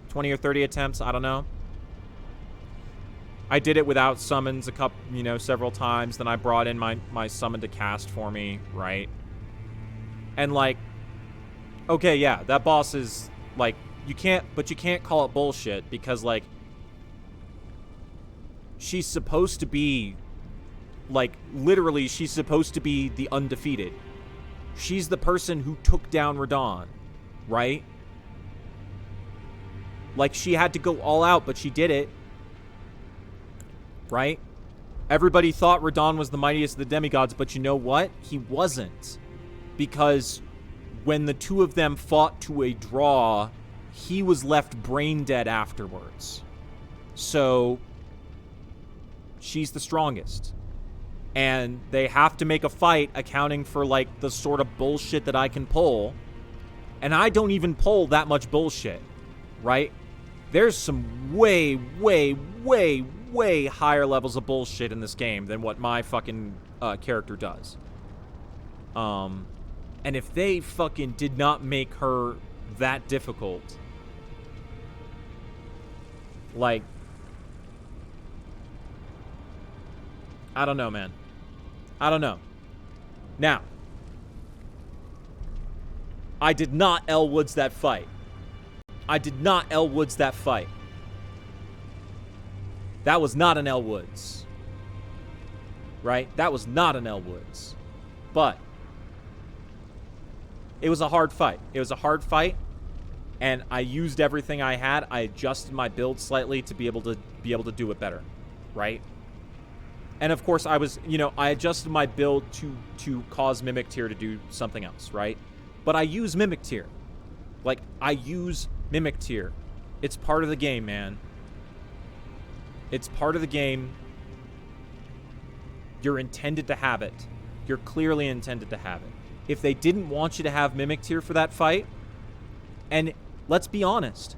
20 or 30 attempts. I don't know. I did it without summons several times. Then I brought in my summon to cast for me, right? And like, okay, yeah, that boss is like, you can't call it bullshit because like, she's supposed to be, like, literally, she's supposed to be the undefeated. She's the person who took down Radahn, right? Like, she had to go all out, but she did it. Right? Everybody thought Radahn was the mightiest of the demigods, but you know what? He wasn't. Because when the two of them fought to a draw, he was left brain dead afterwards. So, she's the strongest. And they have to make a fight accounting for, like, the sort of bullshit that I can pull. And I don't even pull that much bullshit. Right? There's some way, way, way, way higher levels of bullshit in this game than what my fucking character does. And if they fucking did not make her that difficult, like, I don't know, man. I don't know. Now, I did not Elle Woods that fight. I did not Elle Woods that fight. That was not an Elle Woods. Right? That was not an Elle Woods. But it was a hard fight. It was a hard fight, and I used everything I had. I adjusted my build slightly to be able to do it better, right? And of course, I adjusted my build to cause Mimic Tear to do something else, right? But I use Mimic Tear. Like, I use Mimic Tear. It's part of the game, man. It's part of the game. You're intended to have it. You're clearly intended to have it. If they didn't want you to have Mimic Tear for that fight, and let's be honest,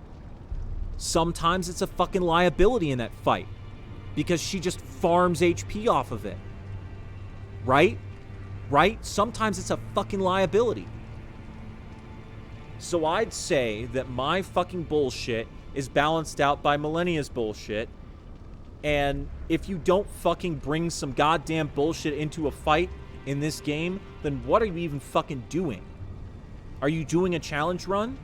sometimes it's a fucking liability in that fight because she just farms HP off of it. Right? Right? Sometimes it's a fucking liability. So I'd say that my fucking bullshit is balanced out by Millennia's bullshit. And if you don't fucking bring some goddamn bullshit into a fight in this game, then what are you even fucking doing? Are you doing a challenge run?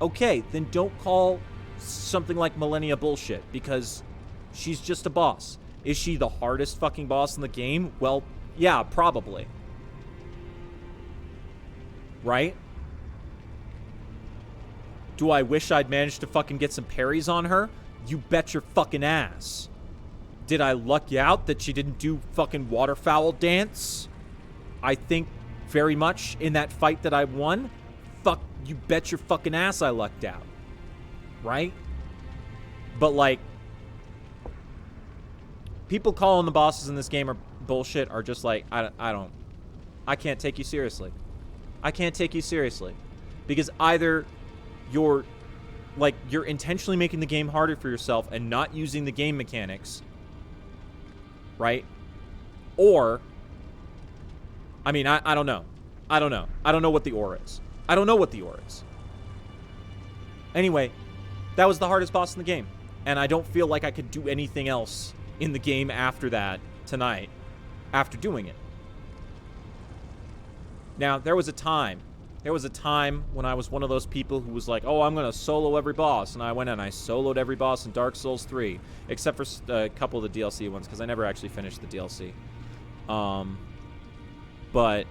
Okay, then don't call something like Millennia bullshit, because she's just a boss. Is she the hardest fucking boss in the game? Well, yeah, probably. Right? Do I wish I'd managed to fucking get some parries on her? You bet your fucking ass. Did I luck you out that she didn't do fucking waterfowl dance? I think very much in that fight that I won. Fuck, you bet your fucking ass I lucked out. Right? But like, people calling the bosses in this game are bullshit are just like, I can't take you seriously. I can't take you seriously. Because either you're intentionally making the game harder for yourself and not using the game mechanics, right? Or, I mean, I don't know. I don't know. I don't know what the or is. I don't know what the or is. Anyway, that was the hardest boss in the game. And I don't feel like I could do anything else in the game after that tonight, after doing it. Now, there was a time when I was one of those people who was like, oh, I'm going to solo every boss. And I went and I soloed every boss in Dark Souls 3, except for a couple of the DLC ones, because I never actually finished the DLC. But,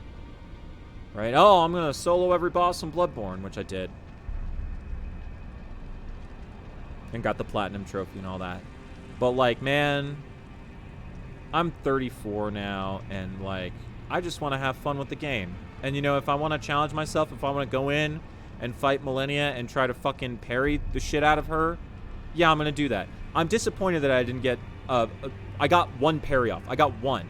right, oh, I'm going to solo every boss in Bloodborne, which I did. And got the Platinum Trophy and all that. But, like, man, I'm 34 now, and, like, I just want to have fun with the game. And, you know, if I want to challenge myself, if I want to go in and fight Millennia and try to fucking parry the shit out of her, yeah, I'm going to do that. I'm disappointed that I didn't get, I got one parry off. I got one,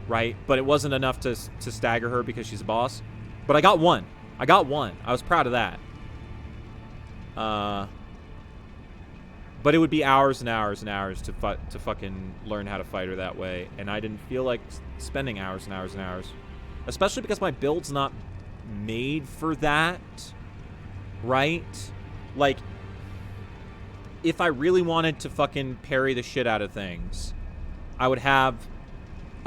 right? But it wasn't enough to stagger her because she's a boss. But I got one. I got one. I was proud of that. But it would be hours and hours and hours to fucking learn how to fight her that way. And I didn't feel like spending hours and hours and hours. Especially because my build's not made for that, right? Like, if I really wanted to fucking parry the shit out of things, I would have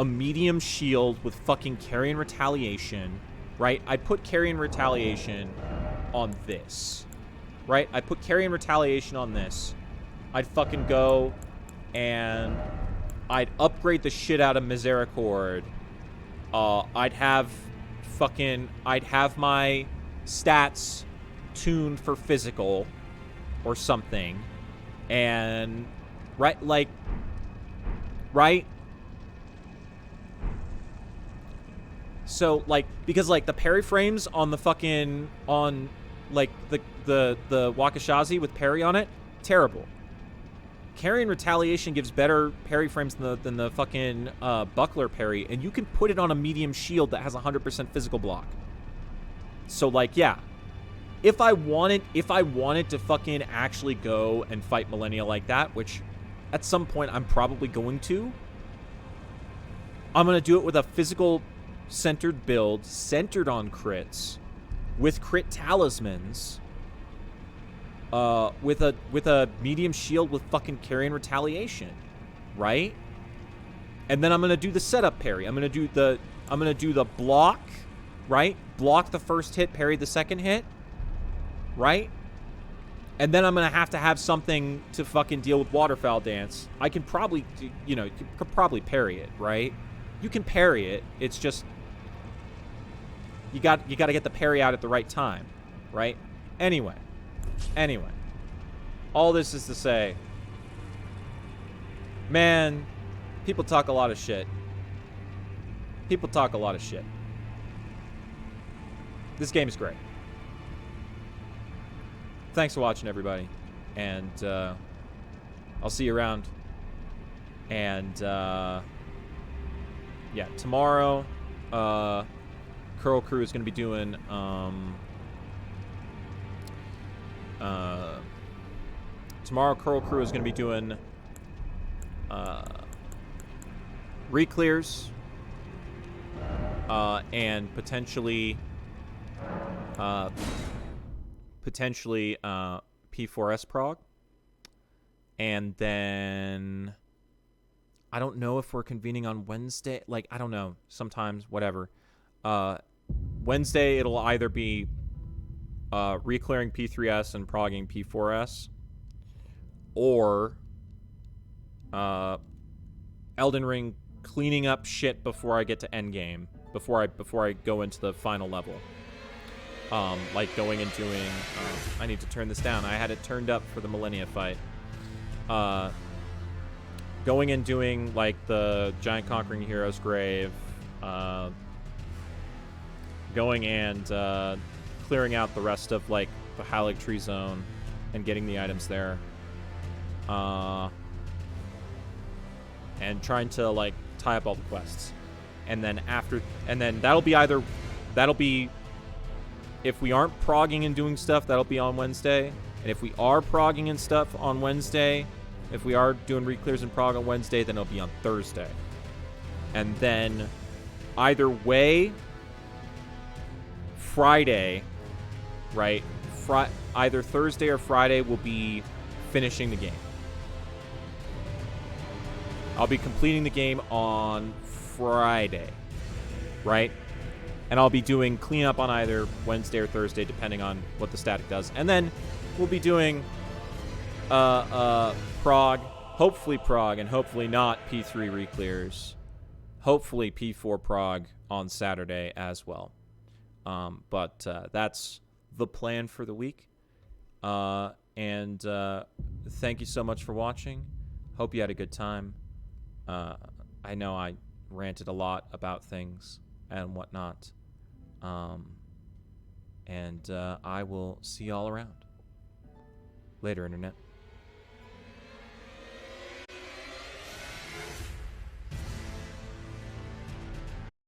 a medium shield with fucking Carrion Retaliation, right? I'd put Carrion Retaliation on this, right? I'd put Carrion Retaliation on this. I'd fucking go and I'd upgrade the shit out of Misericord. I'd have my stats tuned for physical or something. And, right? So, like, because, like, the parry frames on the fucking, like, the Wakashazi with parry on it, terrible. Carrion Retaliation gives better parry frames than the fucking Buckler parry, and you can put it on a medium shield that has 100% physical block. So, like, yeah. If I wanted to fucking actually go and fight Millennia like that, which at some point I'm probably going to, I'm going to do it with a physical centered build, centered on crits, with crit talismans, with a medium shield with fucking carry and retaliation, right? And then I'm gonna do the setup parry. I'm gonna do the block, right? Block the first hit, parry the second hit, right? And then I'm gonna have to have something to fucking deal with Waterfowl Dance. I can probably, you know, you could probably parry it, right? You can parry it. It's just you got to get the parry out at the right time, right? Anyway, all this is to say, man, people talk a lot of shit. People talk a lot of shit. This game is great. Thanks for watching, everybody, and I'll see you around. And yeah, tomorrow, Curl Crew is going to be doing tomorrow Curl Crew is going to be doing re-clears and potentially P4S prog. And then I don't know if we're convening on Wednesday. Like, I don't know. Sometimes, whatever. Wednesday, it'll either be re-clearing P3S and progging P4S, or Elden Ring cleaning up shit before I get to endgame, before I go into the final level. Like going and doing... I need to turn this down. I had it turned up for the Millennia fight. Going and doing, like, the Giant Conquering Hero's Grave. Going and clearing out the rest of, like, the Halig Tree Zone and getting the items there. And trying to, like, tie up all the quests. And then after... And then that'll be either... That'll be... If we aren't progging and doing stuff, that'll be on Wednesday. And if we are progging and stuff on Wednesday, if we are doing re-clears and prog on Wednesday, then it'll be on Thursday. And then either way, Friday, right? Either Thursday or Friday will be finishing the game. I'll be completing the game on Friday, right? And I'll be doing cleanup on either Wednesday or Thursday, depending on what the static does. And then we'll be doing prog, hopefully prog, and hopefully not P3 re-clears. Hopefully P4 prog on Saturday as well. But that's the plan for the week. And thank you so much for watching. Hope you had a good time. I know I ranted a lot about things and whatnot. And I will see y'all around. Later, Internet.